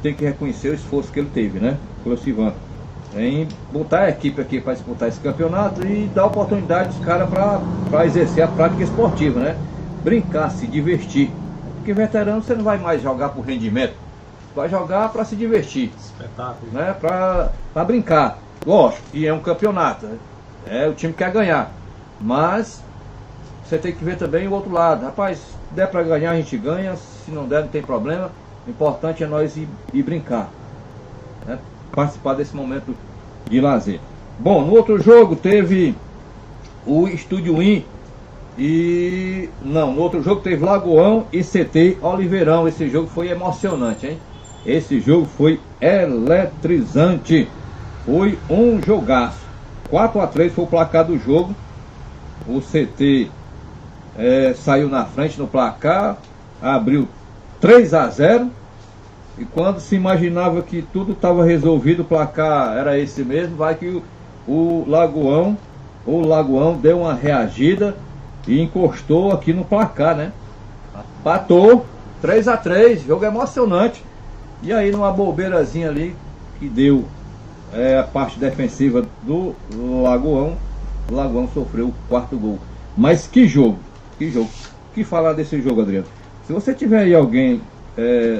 tem que reconhecer o esforço que ele teve, né? O Clocivan, em botar a equipe aqui para disputar esse campeonato e dar oportunidade dos caras para exercer a prática esportiva, né? Brincar, se divertir. Porque veterano você não vai mais jogar por rendimento, vai jogar para se divertir, Espetáculo. né? Para brincar. Lógico que é um campeonato, né? O time quer ganhar, mas você tem que ver também o outro lado. Rapaz, se der para ganhar, a gente ganha, se não der, não tem problema. O importante é nós ir brincar, né? Participar desse momento de lazer. Bom, no outro jogo teve o Estúdio Win no outro jogo teve Lagoão e CT Oliveirão. Esse jogo foi emocionante, hein? Esse jogo foi eletrizante. Foi um jogaço. 4-3 foi o placar do jogo. O CT saiu na frente no placar, abriu 3-0. E quando se imaginava que tudo estava resolvido, o placar era esse mesmo, vai que o Lagoão deu uma reagida e encostou aqui no placar, né? Patou 3-3, jogo emocionante. E aí numa bobeirazinha ali que deu a parte defensiva do Lagoão, o Lagoão sofreu o 4º gol. Mas que jogo, o que falar desse jogo, Adriano? Se você tiver aí alguém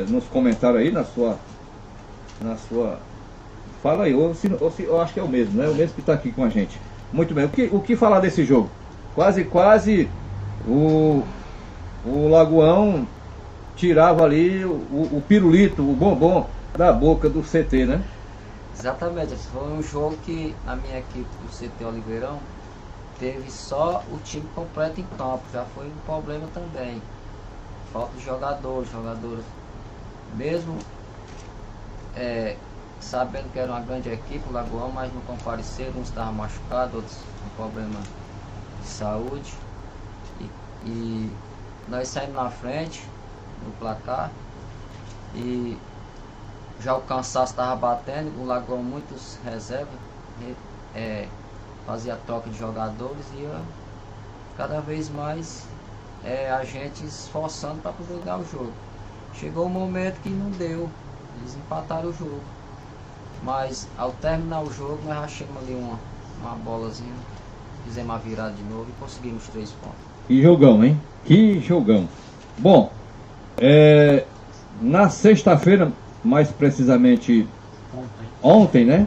nos comentários aí, na sua fala aí, ou se eu acho que é o mesmo, né? O mesmo que está aqui com a gente. Muito bem, o que falar desse jogo? Quase o Lagoão tirava ali o pirulito, o bombom da boca do CT, né? Exatamente, foi um jogo que a minha equipe do CT Oliveirão teve só o time completo em campo, já foi um problema também. Falta de jogadores, mesmo sabendo que era uma grande equipe, o Lagoão, mas não compareceram, uns estavam machucados, outros com problema de saúde. E nós saímos na frente no placar e já o cansaço estava batendo, o Lagoão muitos reservas, fazia troca de jogadores e cada vez mais a gente esforçando para poder ganhar o jogo. Chegou um momento que não deu, eles empataram o jogo, mas ao terminar o jogo nós achamos ali uma bolazinha, fizemos a virada de novo e conseguimos 3 pontos. Que jogão, hein? Que jogão. Bom, na sexta-feira, mais precisamente ontem, né?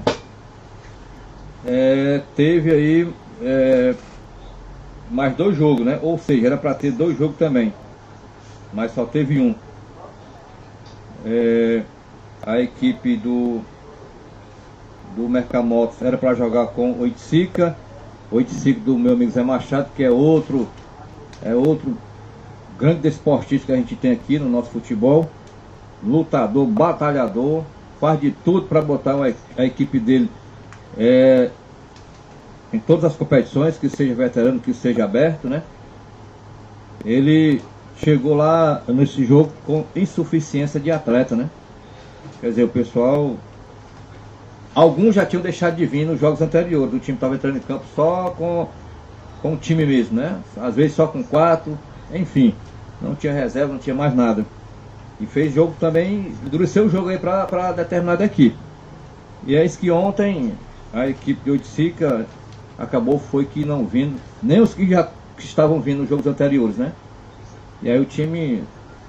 Teve aí mais 2 jogos, né? Ou seja, era para ter 2 jogos também, mas só teve um. A equipe do Mercamotos era para jogar com o Oiticica do meu amigo Zé Machado, que é outro grande desportista que a gente tem aqui no nosso futebol, lutador, batalhador, faz de tudo para botar a equipe dele em todas as competições, que seja veterano, que seja aberto, né? Ele chegou lá nesse jogo com insuficiência de atleta, né? Quer dizer, o pessoal, alguns já tinham deixado de vir nos jogos anteriores, o time estava entrando em campo só com o time mesmo, né? Às vezes só com 4, enfim, não tinha reserva, não tinha mais nada. E fez jogo também, endureceu o jogo aí para determinada equipe. E é isso que ontem a equipe de Oiticica acabou foi que não vindo, nem os que já estavam vindo nos jogos anteriores, né? E aí o time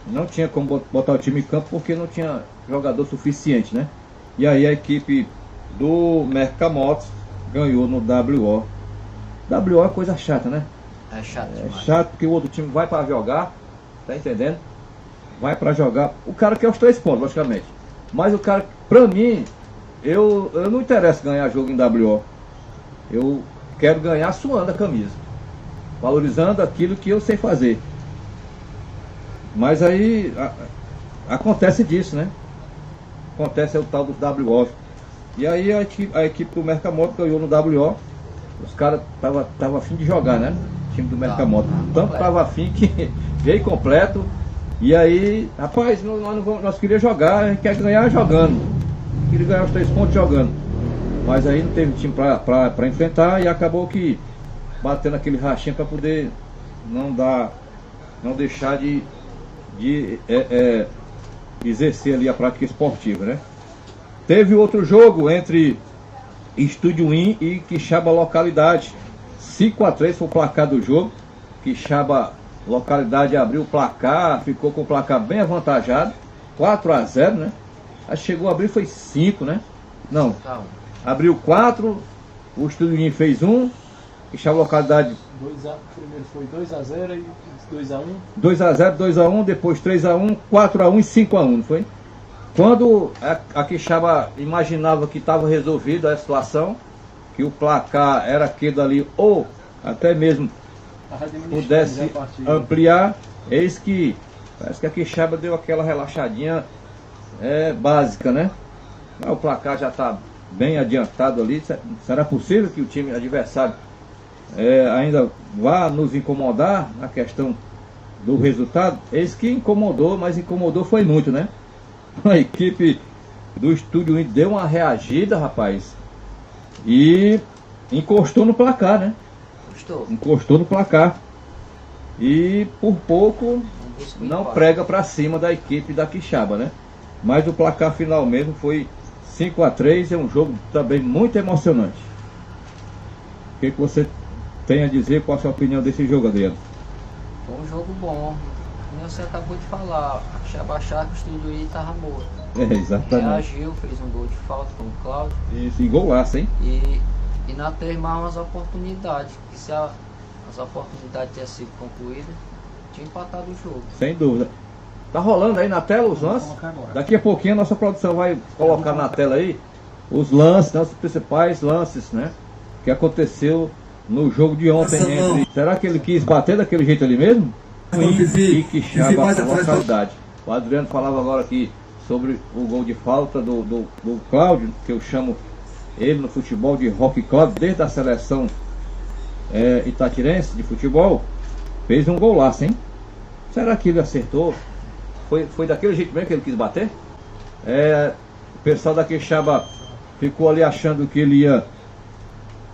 não tinha como botar o time em campo porque não tinha jogador suficiente, né? E aí a equipe do Mercamotos ganhou no WO. WO é coisa chata, né? É chato demais. É chato porque o outro time vai para jogar, tá entendendo? Vai para jogar. O cara quer os 3 pontos, logicamente. Mas o cara, pra mim, eu não interessa ganhar jogo em WO. Eu quero ganhar suando a camisa, valorizando aquilo que eu sei fazer. Mas aí acontece disso, né? Acontece o tal dos WO. E aí a equipe do Mercamoto ganhou no WO os caras tava afim de jogar, né? O time do Mercamoto. Tanto completo. tava afim que veio completo. E aí, rapaz, nós queríamos jogar, a gente quer ganhar jogando. Queria ganhar os 3 pontos jogando. Mas aí não teve time pra enfrentar e acabou que batendo aquele rachinho para poder não deixar de exercer ali a prática esportiva, né? Teve outro jogo entre Estúdio Win e Quixaba Localidade. 5-3 foi o placar do jogo. Quixaba Localidade abriu o placar, ficou com o placar bem avantajado. 4-0, né? Aí chegou a abrir, foi 5, né? Não, abriu 4, o Estúdio Win fez 1, Quixaba Localidade... Primeiro foi 2-0 e 2-1. 2-0, 2-1, depois 3-1, 4-1 e 5-1, não foi? Quando a Quixaba imaginava que estava resolvida a situação, que o placar era aquele ali, ou até mesmo pudesse ampliar, eis que parece que a Quixaba deu aquela relaxadinha básica, né? O placar já está bem adiantado ali. Será possível que o time adversário ainda vá nos incomodar na questão do resultado? Eis que incomodou, mas incomodou foi muito, né? A equipe do Estúdio Win deu uma reagida, rapaz, e encostou no placar, né? Encostou no placar e por pouco não prega para cima da equipe da Quixaba, né? Mas o placar final mesmo foi 5-3, é um jogo também muito emocionante. O que você tem a dizer? Qual a sua opinião desse jogo, Adriano? Foi um jogo bom. Como você acabou de falar, a Quixaba achava que o Estúdio Win estava morto. Exatamente. Reagiu, fez um gol de falta com o Cláudio. Isso, e golaço, hein? E na teve mais umas oportunidades. Que se as oportunidades tivessem sido concluídas, tinha empatado o jogo. Sem dúvida. Tá rolando aí na tela os lances? Daqui a pouquinho a nossa produção vai colocar na tela aí os lances, né, os principais lances, né? Que aconteceu no jogo de ontem. Será que ele quis bater daquele jeito ali mesmo? E Quixaba a localidade. O Adriano falava agora aqui sobre o gol de falta do Cláudio, que eu chamo ele no futebol de Rock Cláudio, desde a seleção itatirense de futebol. Fez um golaço, hein? Será que ele acertou? Foi daquele jeito mesmo que ele quis bater? O pessoal da Quixaba ficou ali achando que ele ia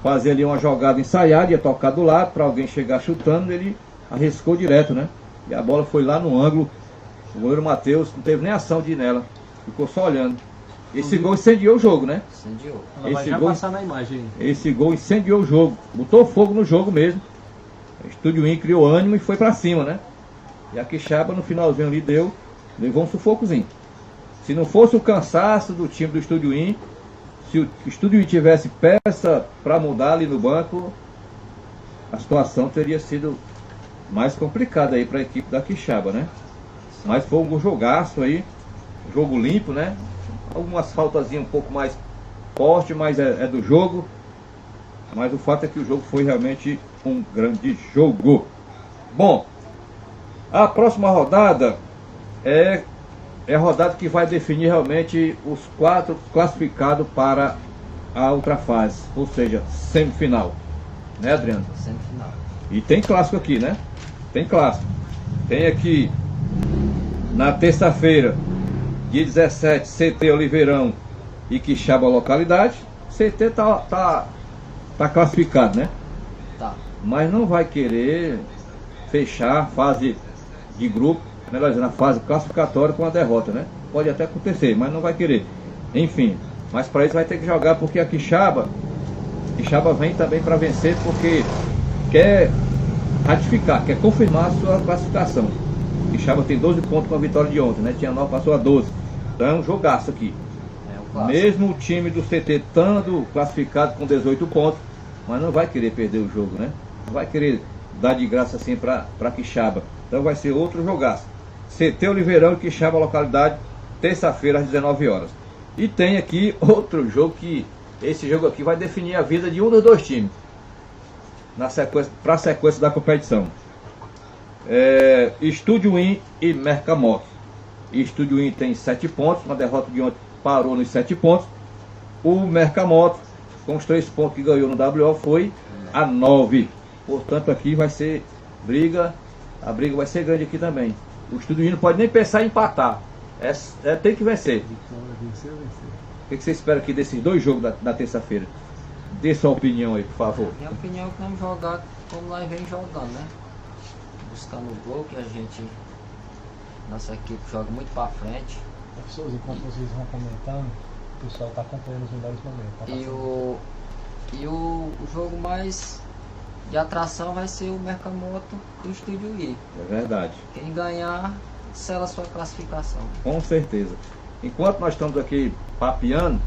fazer ali uma jogada ensaiada, ia tocar do lado para alguém chegar chutando, ele arriscou direto, né? E a bola foi lá no ângulo. O goleiro Matheus não teve nem ação de ir nela, ficou só olhando. Esse gol incendiou o jogo, né? Incendiou. Ela vai já passar na imagem. Esse gol incendiou o jogo, botou fogo no jogo mesmo. O Estúdio Win criou ânimo e foi pra cima, né? E a Quixaba no finalzinho ali levou um sufocozinho. Se não fosse o cansaço do time do Estúdio Win, se o Estúdio Win tivesse peça para mudar ali no banco, a situação teria sido mais complicada aí para a equipe da Quixaba, né? Mas foi um jogaço aí, jogo limpo, né? Algumas faltazinhas um pouco mais forte, mas é do jogo. Mas o fato é que o jogo foi realmente um grande jogo. Bom, a próxima rodada é a rodada que vai definir realmente os 4 classificados para a outra fase, ou seja, semifinal. Né, Adriano? Semifinal. E tem clássico aqui, né? Tem clássico. Tem aqui na terça-feira, dia 17, CT Oliveirão e Quixaba Localidade. CT tá classificado, né? Tá. Mas não vai querer fechar a fase de grupo, melhor dizendo, a fase classificatória com a derrota, né? Pode até acontecer, mas não vai querer. Enfim, mas para isso vai ter que jogar, porque a Quixaba vem também para vencer, porque quer ratificar, quer confirmar a sua classificação. Quixaba tem 12 pontos com a vitória de ontem, né? Tinha 9, passou a 12. Então é um jogaço aqui. Mesmo o time do CT estando classificado com 18 pontos, mas não vai querer perder o jogo, né? Não vai querer dar de graça assim para Quixaba. Então vai ser outro jogaço. CT Oliveirão e Quixaba Localidade, terça-feira às 19 horas. E tem aqui outro jogo que esse jogo aqui vai definir a vida de um dos dois times para a sequência da competição. Estúdio Win e Mercamoto. Estúdio Win tem 7 pontos, uma derrota de ontem parou nos 7 pontos. O Mercamoto, com os 3 pontos que ganhou no WO, foi a 9. Portanto, aqui vai ser briga. A briga vai ser grande aqui também. O Estúdio não pode nem pensar em empatar. Tem que vencer. Vencer. O que você espera aqui desses dois jogos da terça-feira? Dê sua opinião aí, por favor. Minha opinião é que vamos jogar como nós vem jogando, né? Buscando o gol, que a gente, nossa equipe joga muito pra frente. Pessoas, enquanto vocês vão comentando, o pessoal tá acompanhando os melhores momentos. O jogo mais de atração vai ser o Mercamoto do Estúdio I. É verdade. Quem ganhar, sela sua classificação. Com certeza. Enquanto nós estamos aqui papeando,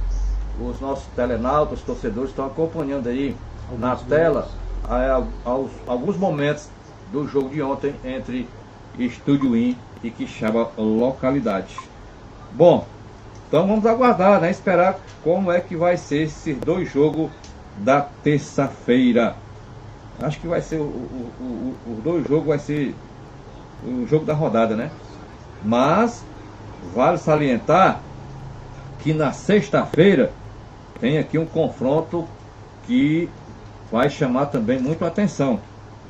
os nossos telenautas, os torcedores estão acompanhando aí na tela alguns momentos do jogo de ontem entre Estúdio I e Quixaba localidade. Bom, então vamos aguardar, né? Esperar como é que vai ser esses dois jogos da terça-feira. Acho que vai ser os dois jogos, vai ser o jogo da rodada, né? Mas vale salientar que na sexta-feira tem aqui um confronto que vai chamar também muito a atenção,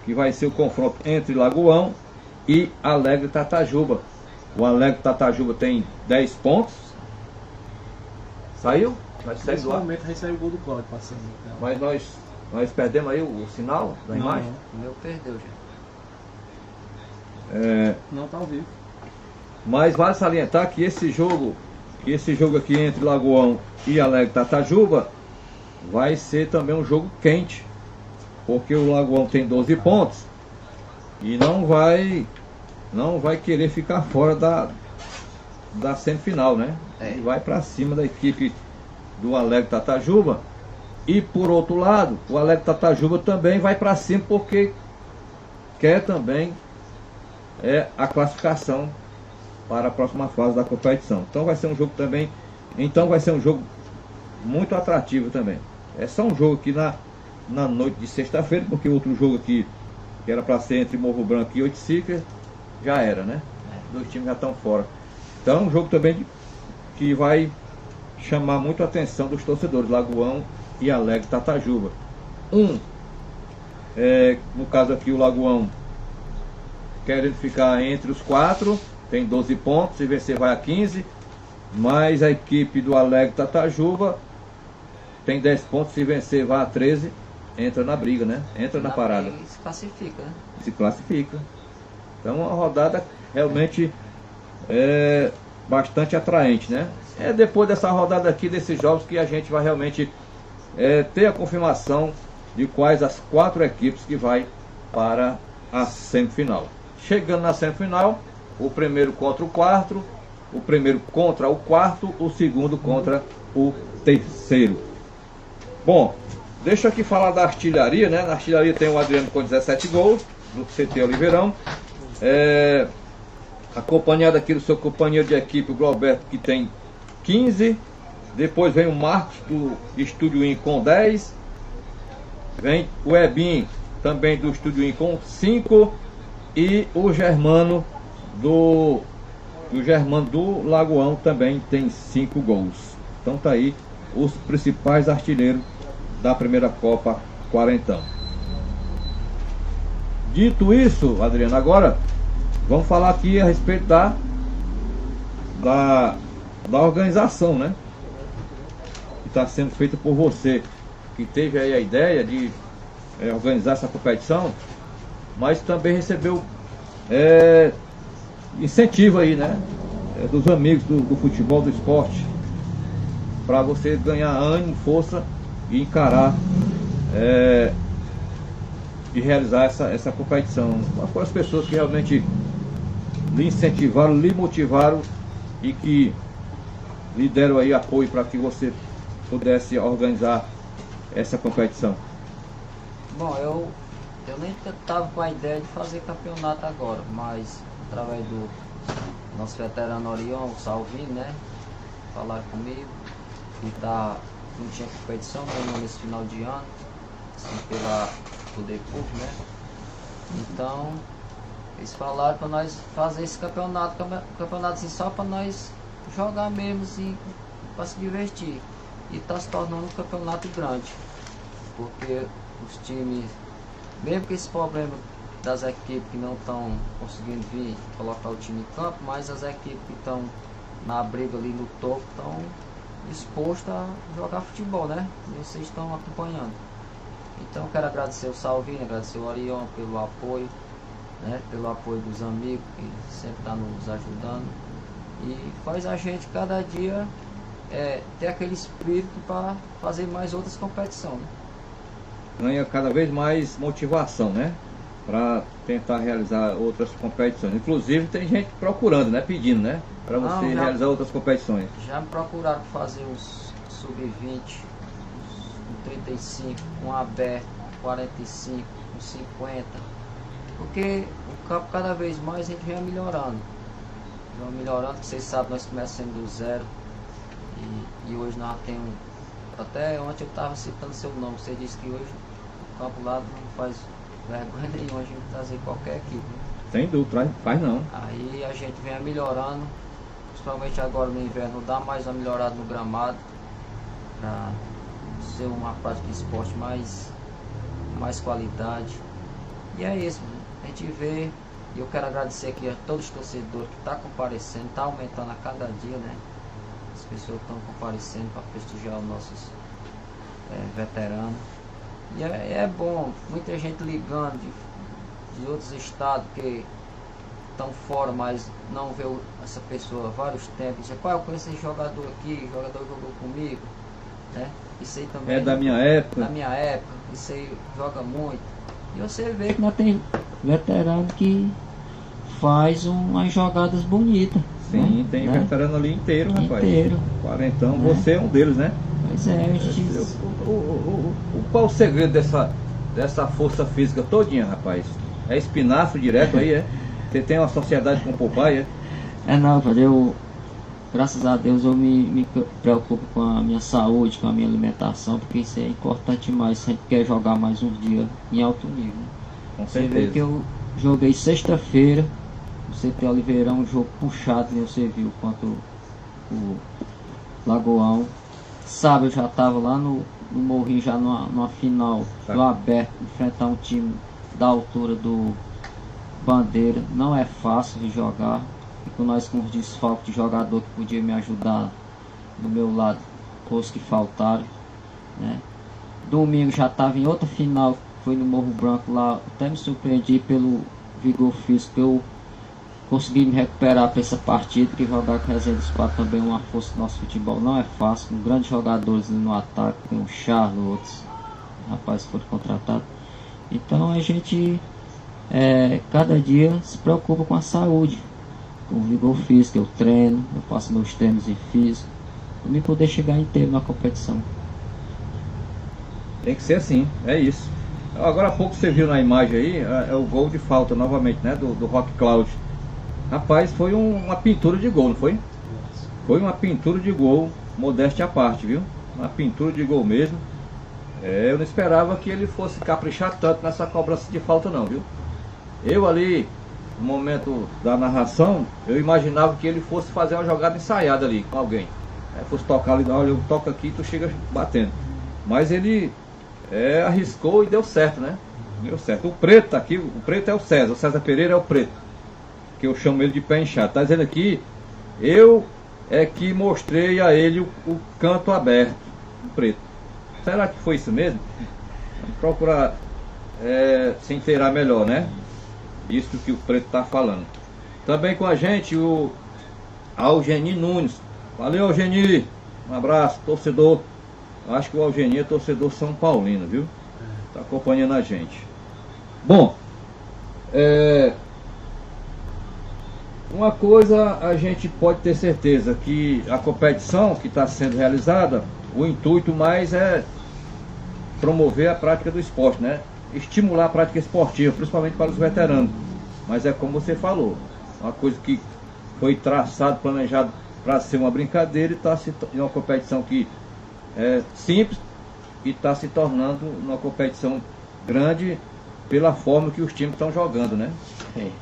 que vai ser o confronto entre Lagoão e Alegre Tatajuba. O Alegre Tatajuba tem 10 pontos. Saiu? Nesse momento aí saiu o gol do Cláudio passando. Então. Mas nós perdemos aí o sinal da imagem? O meu perdeu já. Não, tá ao vivo. Mas vale salientar que esse jogo aqui entre Lagoão e Alegre Tatajuba vai ser também um jogo quente, porque o Lagoão tem 12 pontos e não vai querer ficar fora da semifinal, né? E vai para cima da equipe do Alegre Tatajuba. E por outro lado, o Alegre Tatajuba também vai para cima porque quer também a classificação para a próxima fase da competição. Então vai ser um jogo também, vai ser um jogo muito atrativo também. É só um jogo aqui na noite de sexta-feira, porque o outro jogo aqui, que era para ser entre Morro Branco e Oiticica, já era, né? Dois times já estão fora. Então é um jogo também que vai chamar muito a atenção dos torcedores, Lagoão e Alegre Tatajuba. No caso aqui o Lagoão querendo ficar entre os 4, tem 12 pontos, se vencer vai a 15, mas a equipe do Alegre Tatajuba tem 10 pontos, se vencer vai a 13, entra na briga, né? Entra na parada. Se classifica, né? Se classifica. Então uma rodada realmente bastante atraente, né? É depois dessa rodada aqui, desses jogos, que a gente vai realmente ter a confirmação de quais as 4 equipes que vai para a semifinal. Chegando na semifinal, o primeiro contra o quarto, o primeiro contra o quarto, o segundo contra o terceiro. Bom, deixa eu aqui falar da artilharia, né? Na artilharia tem o Adriano com 17 gols, do CT Oliveirão. Acompanhado aqui do seu companheiro de equipe, o Glauberto, que tem 15. Depois vem o Marcos do Estúdio In com 10. Vem o Ebin, também do Estúdio In com 5. E o Germano do Lagoão também tem 5 gols. Então tá aí os principais artilheiros da primeira Copa Quarentão. Dito isso, Adriano, agora vamos falar aqui a respeito da organização, né? Que está sendo feita por você, que teve aí a ideia de organizar essa competição, mas também recebeu incentivo aí, né? Dos amigos do futebol, do esporte, para você ganhar ânimo, força e encarar e realizar essa competição. Quais foram as pessoas que realmente lhe incentivaram, lhe motivaram e que lhe deram aí apoio para que você pudesse organizar essa competição? Bom, eu nem estava com a ideia de fazer campeonato agora, mas através do nosso veterano Orion, o Salvino, né? Falaram comigo que não tinha competição nenhuma nesse final de ano, assim, pela poder público, né? Então eles falaram para nós fazer esse campeonato assim, só para nós jogar mesmo assim, para se divertir. E está se tornando um campeonato grande, porque os times, mesmo que esse problema das equipes que não estão conseguindo vir colocar o time em campo, mas as equipes que estão na briga ali no topo estão dispostas a jogar futebol, né? E vocês estão acompanhando. Então quero agradecer o Salvino, agradecer o Orion pelo apoio, né? Pelo apoio dos amigos que sempre estão nos ajudando. E faz a gente cada dia ter aquele espírito para fazer mais outras competições, né? Ganha cada vez mais motivação, né? Para tentar realizar outras competições. Inclusive tem gente procurando, né? Pedindo, né? Para você realizar outras competições. Já me procuraram fazer uns sub-20, um 35, um aberto, um 45, um 50. Porque o campo cada vez mais a gente vem melhorando. Vem melhorando, que vocês sabem, nós começamos do zero. E hoje nós temos. Até ontem eu estava citando seu nome. Você disse que hoje o campo lá não faz vergonha nenhuma a gente trazer qualquer equipe, né? Sem dúvida, faz não. Aí a gente vem melhorando, principalmente agora no inverno, dá mais uma melhorada no gramado, para ser uma prática de esporte mais qualidade. E é isso, a gente vê, e eu quero agradecer aqui a todos os torcedores que estão comparecendo, está aumentando a cada dia, né? As pessoas estão comparecendo para prestigiar os nossos veteranos. E é bom, muita gente ligando de outros estados que estão fora, mas não vê essa pessoa há vários tempos. Diz, pai, eu conheço esse jogador aqui, o jogador jogou comigo, né? Isso aí também é da minha época. Da minha época, isso aí joga muito. E você vê que nós tem veterano que faz umas jogadas bonitas. Sim, né? tem veterano ali inteiro, rapaz. Inteiro. Quarentão, você é um deles, né? Pois é, a gente... Qual o segredo dessa força física todinha, rapaz? É espinafre direto aí, é? Você tem uma sociedade com o papai, é? Não, eu, graças a Deus, eu me preocupo com a minha saúde, com a minha alimentação, porque isso é importante demais, se a gente quer jogar mais um dia em alto nível. Com você certeza. vê que eu joguei sexta-feira, no CT Oliveirão, um jogo puxado, né? Você viu quanto o Lagoão. Sábado eu já estava lá no Morrinho, já numa final do aberto, enfrentar um time da altura do Bandeira. Não é fácil de jogar. E com nós com os desfalques de jogador que podia me ajudar do meu lado, os que faltaram, né? Domingo já estava em outra final, foi no Morro Branco lá. Até me surpreendi pelo vigor físico que eu consegui me recuperar para essa partida, que jogar com a Resenha dos Patos também é uma força do nosso futebol, não é fácil, com grandes jogadores no ataque, tem o Charles, outros rapazes foram contratados. Então a gente cada dia se preocupa com a saúde, com o vigor físico, eu treino, eu faço meus treinos em físico, para me poder chegar inteiro na competição. Tem que ser assim, é isso. Agora há pouco você viu na imagem aí, é o gol de falta novamente, né, do Rock Cloud. Rapaz, foi uma pintura de gol, não foi? Foi uma pintura de gol, modéstia à parte, viu? Uma pintura de gol mesmo. Eu não esperava que ele fosse caprichar tanto nessa cobrança de falta não, viu? Eu ali, no momento da narração, eu imaginava que ele fosse fazer uma jogada ensaiada ali com alguém. Fosse tocar ali, olha, eu toco aqui e tu chega batendo. Mas ele arriscou e deu certo, né? Deu certo. O preto tá aqui, o preto é o César Pereira é o preto, que eu chamo ele de pé inchado. Tá dizendo aqui, eu é que mostrei a ele o canto aberto, o preto. Será que foi isso mesmo? Vamos procurar se inteirar melhor, né? Isso que o preto está falando. Também com a gente o Algeni Nunes. Valeu, Algeni. Um abraço, torcedor. Acho que o Algeni é torcedor São Paulino, viu? Está acompanhando a gente. Bom, uma coisa a gente pode ter certeza, que a competição que está sendo realizada, o intuito mais é promover a prática do esporte, né? Estimular a prática esportiva, principalmente para os veteranos. Mas é como você falou, uma coisa que foi traçado, planejado para ser uma brincadeira e está se tornando uma competição que é simples e está se tornando uma competição grande pela forma que os times estão jogando, né?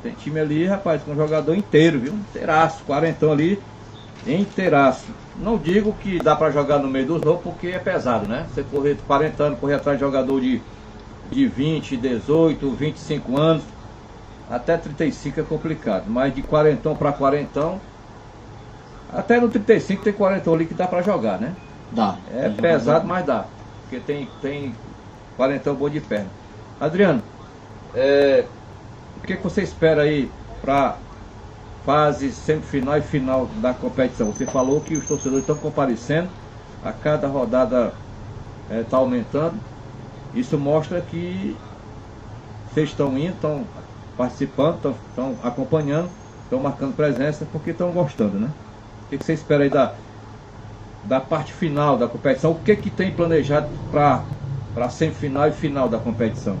Tem time ali, rapaz, com um jogador inteiro, viu? Inteiraço, 40 ali, inteiraço. Não digo que dá para jogar no meio dos novos, porque é pesado, né? Você correr 40 anos, correr atrás de jogador de de 20, 18, 25 anos, até 35 é complicado, mas de quarentão para quarentão, até no 35 tem quarentão ali que dá para jogar, né? Dá. É pesado, mas dá, porque tem quarentão bom de perna. Adriano, o que você espera aí para fase semifinal e final da competição? Você falou que os torcedores estão comparecendo, a cada rodada está aumentando. Isso mostra que vocês estão indo, estão participando, estão acompanhando, estão marcando presença porque estão gostando, né? O que você espera aí da parte final da competição? O que tem planejado para semifinal e final da competição?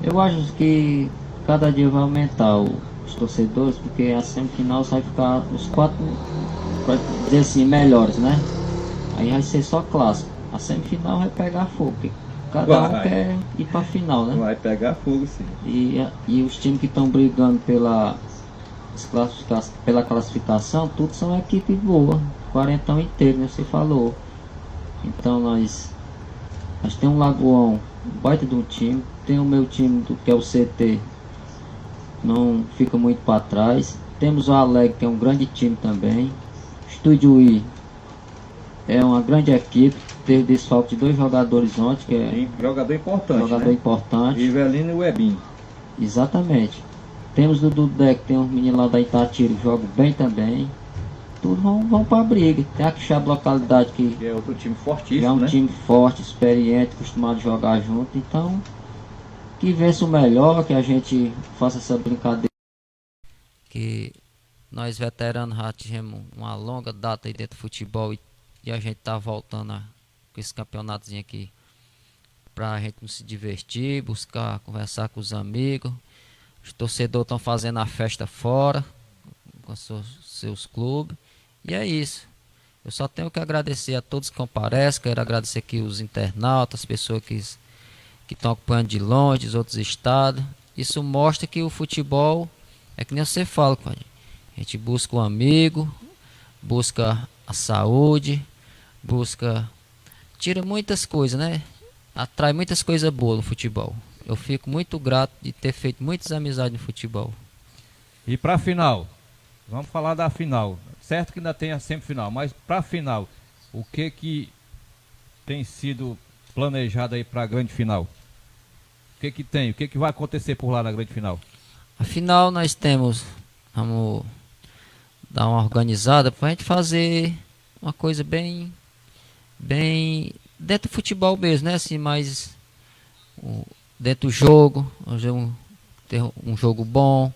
Eu acho que cada dia vai aumentar os torcedores, porque a semifinal vai ficar os 4, para dizer assim, melhores, né? Aí vai ser só clássico. A semifinal vai pegar fogo, porque cada um quer ir para a final, né? Vai pegar fogo, sim. E os times que estão brigando pela classificação, tudo são equipe boa, quarentão inteiro, né? Você falou. Então nós temos um Lagoão, um baita de um time, tem o meu time que é o CT, não fica muito para trás. Temos o Alegre, que é um grande time também. Estúdio I é uma grande equipe, teve desfalque de 2 jogadores ontem, que é Sim, jogador importante, jogador importante. Rivelino e o Ebinho. Exatamente. Temos o Dudé, que tem um menino lá da Itatira que joga bem também. Tudo vão para a briga. Tem a Quixaba localidade que é outro time é fortíssimo, um né? time forte, experiente, acostumado a jogar junto. Então, que vença o melhor, que a gente faça essa brincadeira. Que nós veteranos já tivemos uma longa data aí dentro do futebol e a gente tá voltando com esse campeonatozinho aqui pra gente não se divertir, buscar conversar com os amigos. Os torcedores estão fazendo a festa fora com seus clubes. E é isso. Eu só tenho que agradecer a todos que comparecem. Quero agradecer aqui os internautas, as pessoas que estão acompanhando de longe, dos outros estados. Isso mostra que o futebol é que nem você fala, a gente busca um amigo, busca a saúde, tira muitas coisas, né? Atrai muitas coisas boas no futebol. Eu fico muito grato de ter feito muitas amizades no futebol. E para a final, vamos falar da final. Certo que ainda tem a semifinal, mas para a final, o que tem sido planejado aí para a grande final? O que tem? O que vai acontecer por lá na grande final? Afinal, Vamos dar uma organizada para a gente fazer uma coisa bem dentro do futebol mesmo, né? Assim, mais dentro do jogo, ter um jogo bom,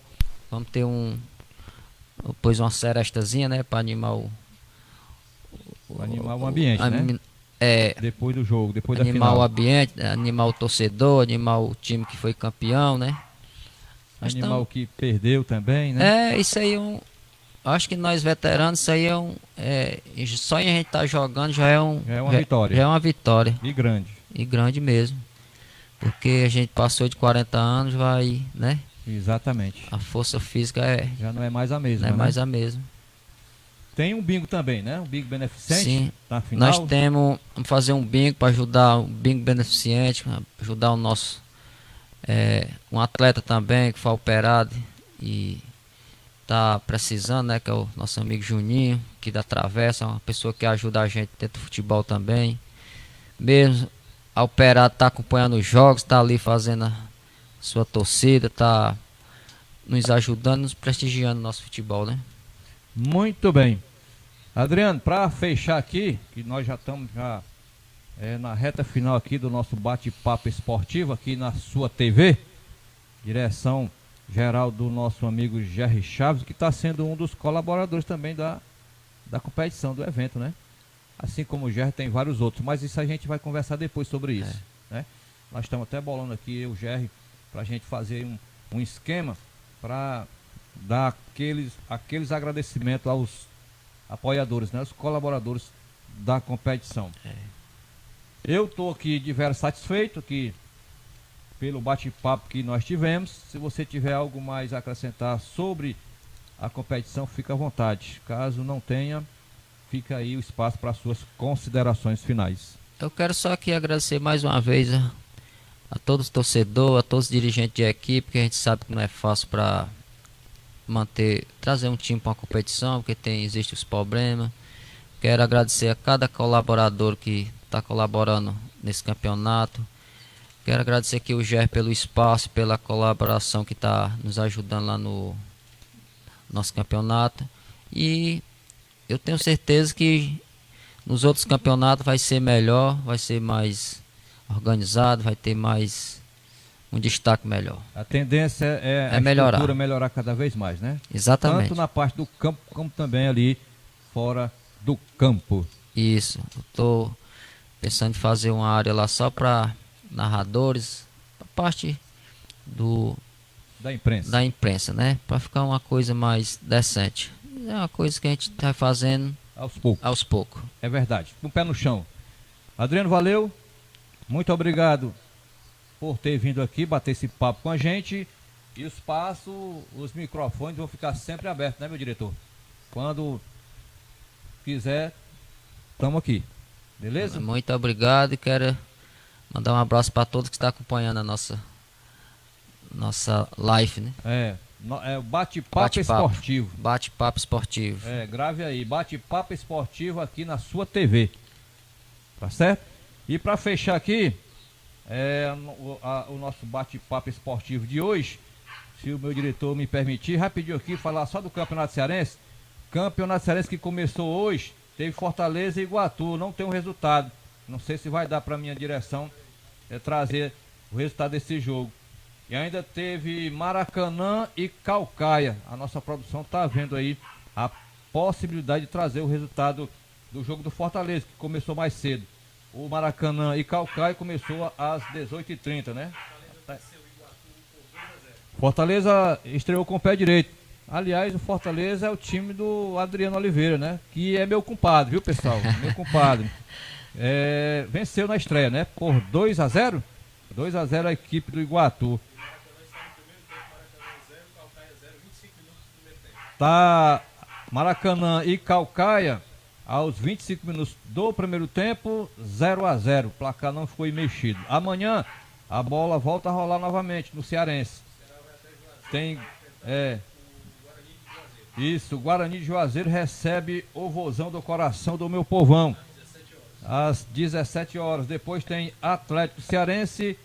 vamos ter depois uma serestazinha, né? Para animar animar o ambiente, né? Depois do jogo, depois da final. Animar o ambiente, animar o torcedor, animar o time que foi campeão, né? Animar o que perdeu também, né? Isso aí acho que nós veteranos, isso aí só em a gente estar jogando já é uma vitória. Já é uma vitória. E grande. E grande mesmo. Porque a gente passou de 40 anos, né? Exatamente. A força física já não é mais a mesma. Não é mais a mesma. Tem um bingo também, né? Um bingo beneficente. Sim. Na final. Nós vamos fazer um bingo para ajudar, um bingo beneficente, ajudar o nosso um atleta também que foi operado e tá precisando, né? Que é o nosso amigo Juninho, que da Travessa, uma pessoa que ajuda a gente dentro do futebol também. Mesmo a operado tá acompanhando os jogos, tá ali fazendo a sua torcida, tá nos ajudando, nos prestigiando no nosso futebol, né? Muito bem. Adriano, para fechar aqui, que nós já estamos na reta final aqui do nosso bate-papo esportivo aqui na sua TV, direção geral do nosso amigo Jerry Chaves, que está sendo um dos colaboradores também da competição, do evento, né? Assim como o Jerry tem vários outros, mas isso a gente vai conversar depois sobre isso, né? Nós estamos até bolando aqui, eu e o Jerry, para a gente fazer um esquema para dar aqueles agradecimentos aos apoiadores, né? Os colaboradores da competição. Eu estou aqui de veras satisfeito aqui pelo bate-papo que nós tivemos. Se você tiver algo mais a acrescentar sobre a competição, fica à vontade. Caso não tenha, fica aí o espaço para suas considerações finais. Eu quero só aqui agradecer mais uma vez a todos os torcedores, a todos os dirigentes de equipe, que a gente sabe que não é fácil para trazer um time para uma competição, porque existem os problemas. Quero agradecer a cada colaborador que está colaborando nesse campeonato. Quero agradecer aqui o Ger pelo espaço, pela colaboração que está nos ajudando lá no nosso campeonato. E eu tenho certeza que nos outros campeonatos vai ser melhor, vai ser mais organizado, vai ter mais um destaque melhor. A tendência é a estrutura melhorar cada vez mais, né? Exatamente. Tanto na parte do campo, como também ali fora do campo. Isso. Eu estou pensando em fazer uma área lá só para narradores, a parte da imprensa, né? Para ficar uma coisa mais decente. É uma coisa que a gente está fazendo aos poucos. É verdade. Com o pé no chão. Adriano, valeu. Muito obrigado por ter vindo aqui, bater esse papo com a gente. E o espaço, os microfones vão ficar sempre abertos, né, meu diretor? Quando quiser, estamos aqui. Beleza? Muito obrigado e quero mandar um abraço para todos que estão acompanhando a nossa live, né? É o bate-papo esportivo. Bate-papo esportivo. Grave aí, bate-papo esportivo aqui na sua TV. Tá certo? E para fechar aqui, o nosso bate-papo esportivo de hoje, se o meu diretor me permitir, rapidinho aqui, falar só do Campeonato Cearense. Campeonato Cearense que começou hoje, teve Fortaleza e Iguatu, não tem um resultado. Não sei se vai dar para minha direção trazer o resultado desse jogo. E ainda teve Maracanã e Caucaia. A nossa produção está vendo aí a possibilidade de trazer o resultado do jogo do Fortaleza, que começou mais cedo. O Maracanã e Caucaia começou às 18h30, né? Fortaleza estreou com o pé direito. Aliás, o Fortaleza é o time do Adriano Oliveira, né? Que é meu compadre, viu, pessoal? Meu compadre. Venceu na estreia, né? Por 2-0. 2-0 a equipe do Iguatu. Tá Maracanã e Caucaia aos 25 minutos do primeiro tempo, 0-0. O placar não foi mexido. Amanhã a bola volta a rolar novamente no Cearense. Tem isso, o Guarani de Juazeiro recebe o Vozão do Coração do Meu Povão às 17 horas. Depois tem Atlético Cearense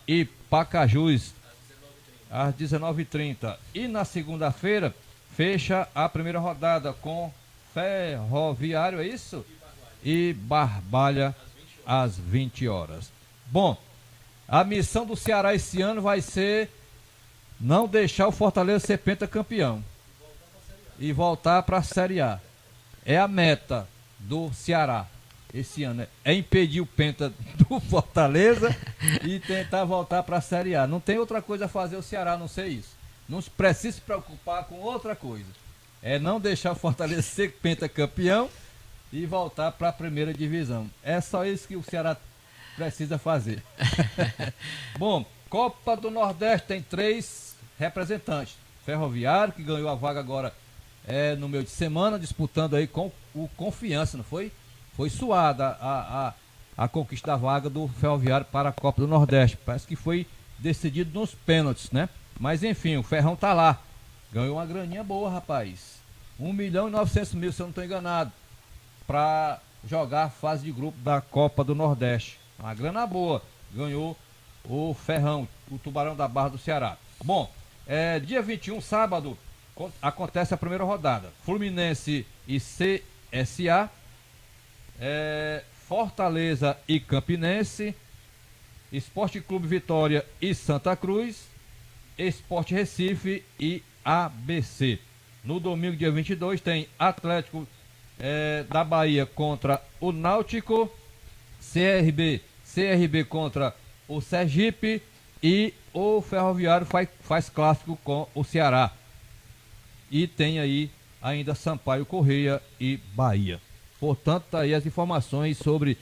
e Pacajus às 19h30. E na segunda-feira fecha a primeira rodada com Ferroviário, é isso? E Barbalha às 20 horas. Bom, a missão do Ceará esse ano vai ser não deixar o Fortaleza ser pentacampeão e voltar para a Série A. É a meta do Ceará esse ano, é impedir o penta do Fortaleza e tentar voltar para a Série A. Não tem outra coisa a fazer o Ceará, não sei isso. Não precisa se preocupar com outra coisa. É não deixar o Fortaleza ser pentacampeão e voltar para a primeira divisão. É só isso que o Ceará precisa fazer. Bom, Copa do Nordeste tem 3 representantes. Ferroviário, que ganhou a vaga agora no meio de semana, disputando aí com o Confiança, não foi? Foi suada a conquista da vaga do Ferroviário para a Copa do Nordeste. Parece que foi decidido nos pênaltis, né? Mas enfim, o Ferrão tá lá. Ganhou uma graninha boa, rapaz. 1.900.000, se eu não estou enganado, para jogar a fase de grupo da Copa do Nordeste. Uma grana boa. Ganhou o Ferrão, o Tubarão da Barra do Ceará. Bom, dia 21, sábado, acontece a primeira rodada. Fluminense e CSA, Fortaleza e Campinense, Esporte Clube Vitória e Santa Cruz, Esporte Recife e ABC. No domingo, dia 22, tem Atlético da Bahia contra o Náutico, CRB contra o Sergipe e o Ferroviário faz clássico com o Ceará. E tem aí ainda Sampaio Correia e Bahia. Portanto, tá aí as informações sobre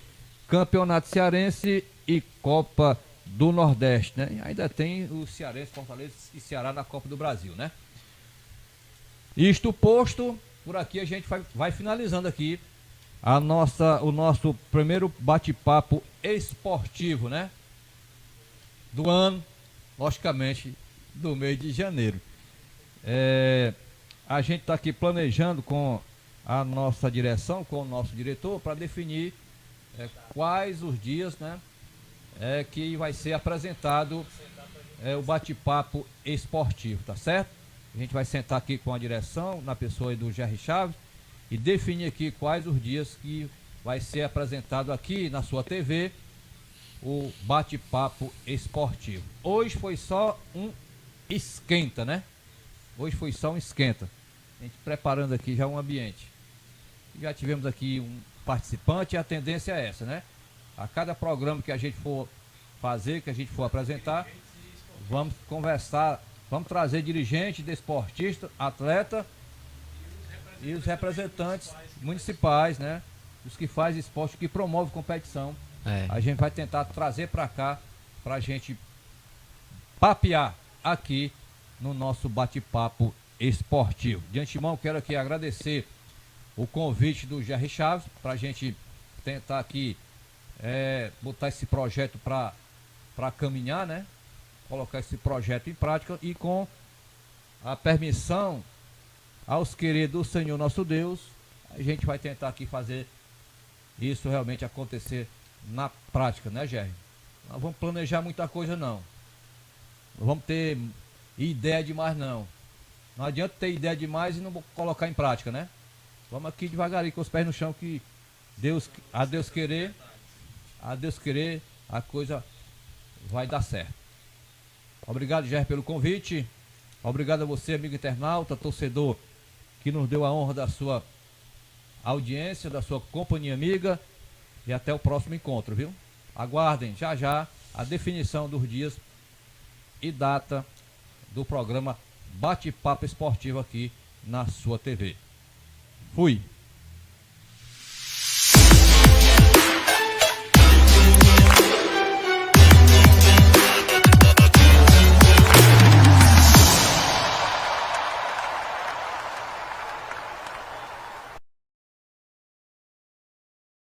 Campeonato Cearense e Copa do Nordeste, né? E ainda tem o Cearense, Fortaleza e Ceará na Copa do Brasil, né? Isto posto, por aqui a gente vai finalizando aqui o nosso primeiro bate-papo esportivo, né? do ano, logicamente do mês de janeiro. A gente está aqui planejando com a nossa direção, com o nosso diretor, para definir quais os dias, né, que vai ser apresentado o bate-papo esportivo, tá certo? A gente vai sentar aqui com a direção, na pessoa do Jerry Chaves, e definir aqui quais os dias que vai ser apresentado aqui na sua TV o bate-papo esportivo. Hoje foi só um esquenta, né? Hoje foi só um esquenta. A gente preparando aqui já um ambiente. Já tivemos aqui um participante e a tendência é essa, né? A cada programa que a gente for fazer, que a gente for apresentar, vamos conversar, vamos trazer dirigente, desportista, atleta e os representantes municipais, né? Os que fazem esporte, que promovem competição. A gente vai tentar trazer para cá, para a gente papear aqui no nosso bate-papo esportivo. De antemão, quero aqui agradecer o convite do Jerry Chaves para a gente tentar aqui botar esse projeto para caminhar, né? Colocar esse projeto em prática e com a permissão aos queridos do Senhor nosso Deus, a gente vai tentar aqui fazer isso realmente acontecer na prática, né, Jerry? Não vamos planejar muita coisa, não. Não vamos ter ideia demais, não. Não adianta ter ideia demais e não colocar em prática, né? Vamos aqui devagarinho com os pés no chão, que a Deus querer, a coisa vai dar certo. Obrigado, Jerry, pelo convite. Obrigado a você, amigo internauta, torcedor, que nos deu a honra da sua audiência, da sua companhia amiga. E até o próximo encontro, viu? Aguardem já a definição dos dias e data do programa Bate-Papo Esportivo aqui na sua TV. Fui!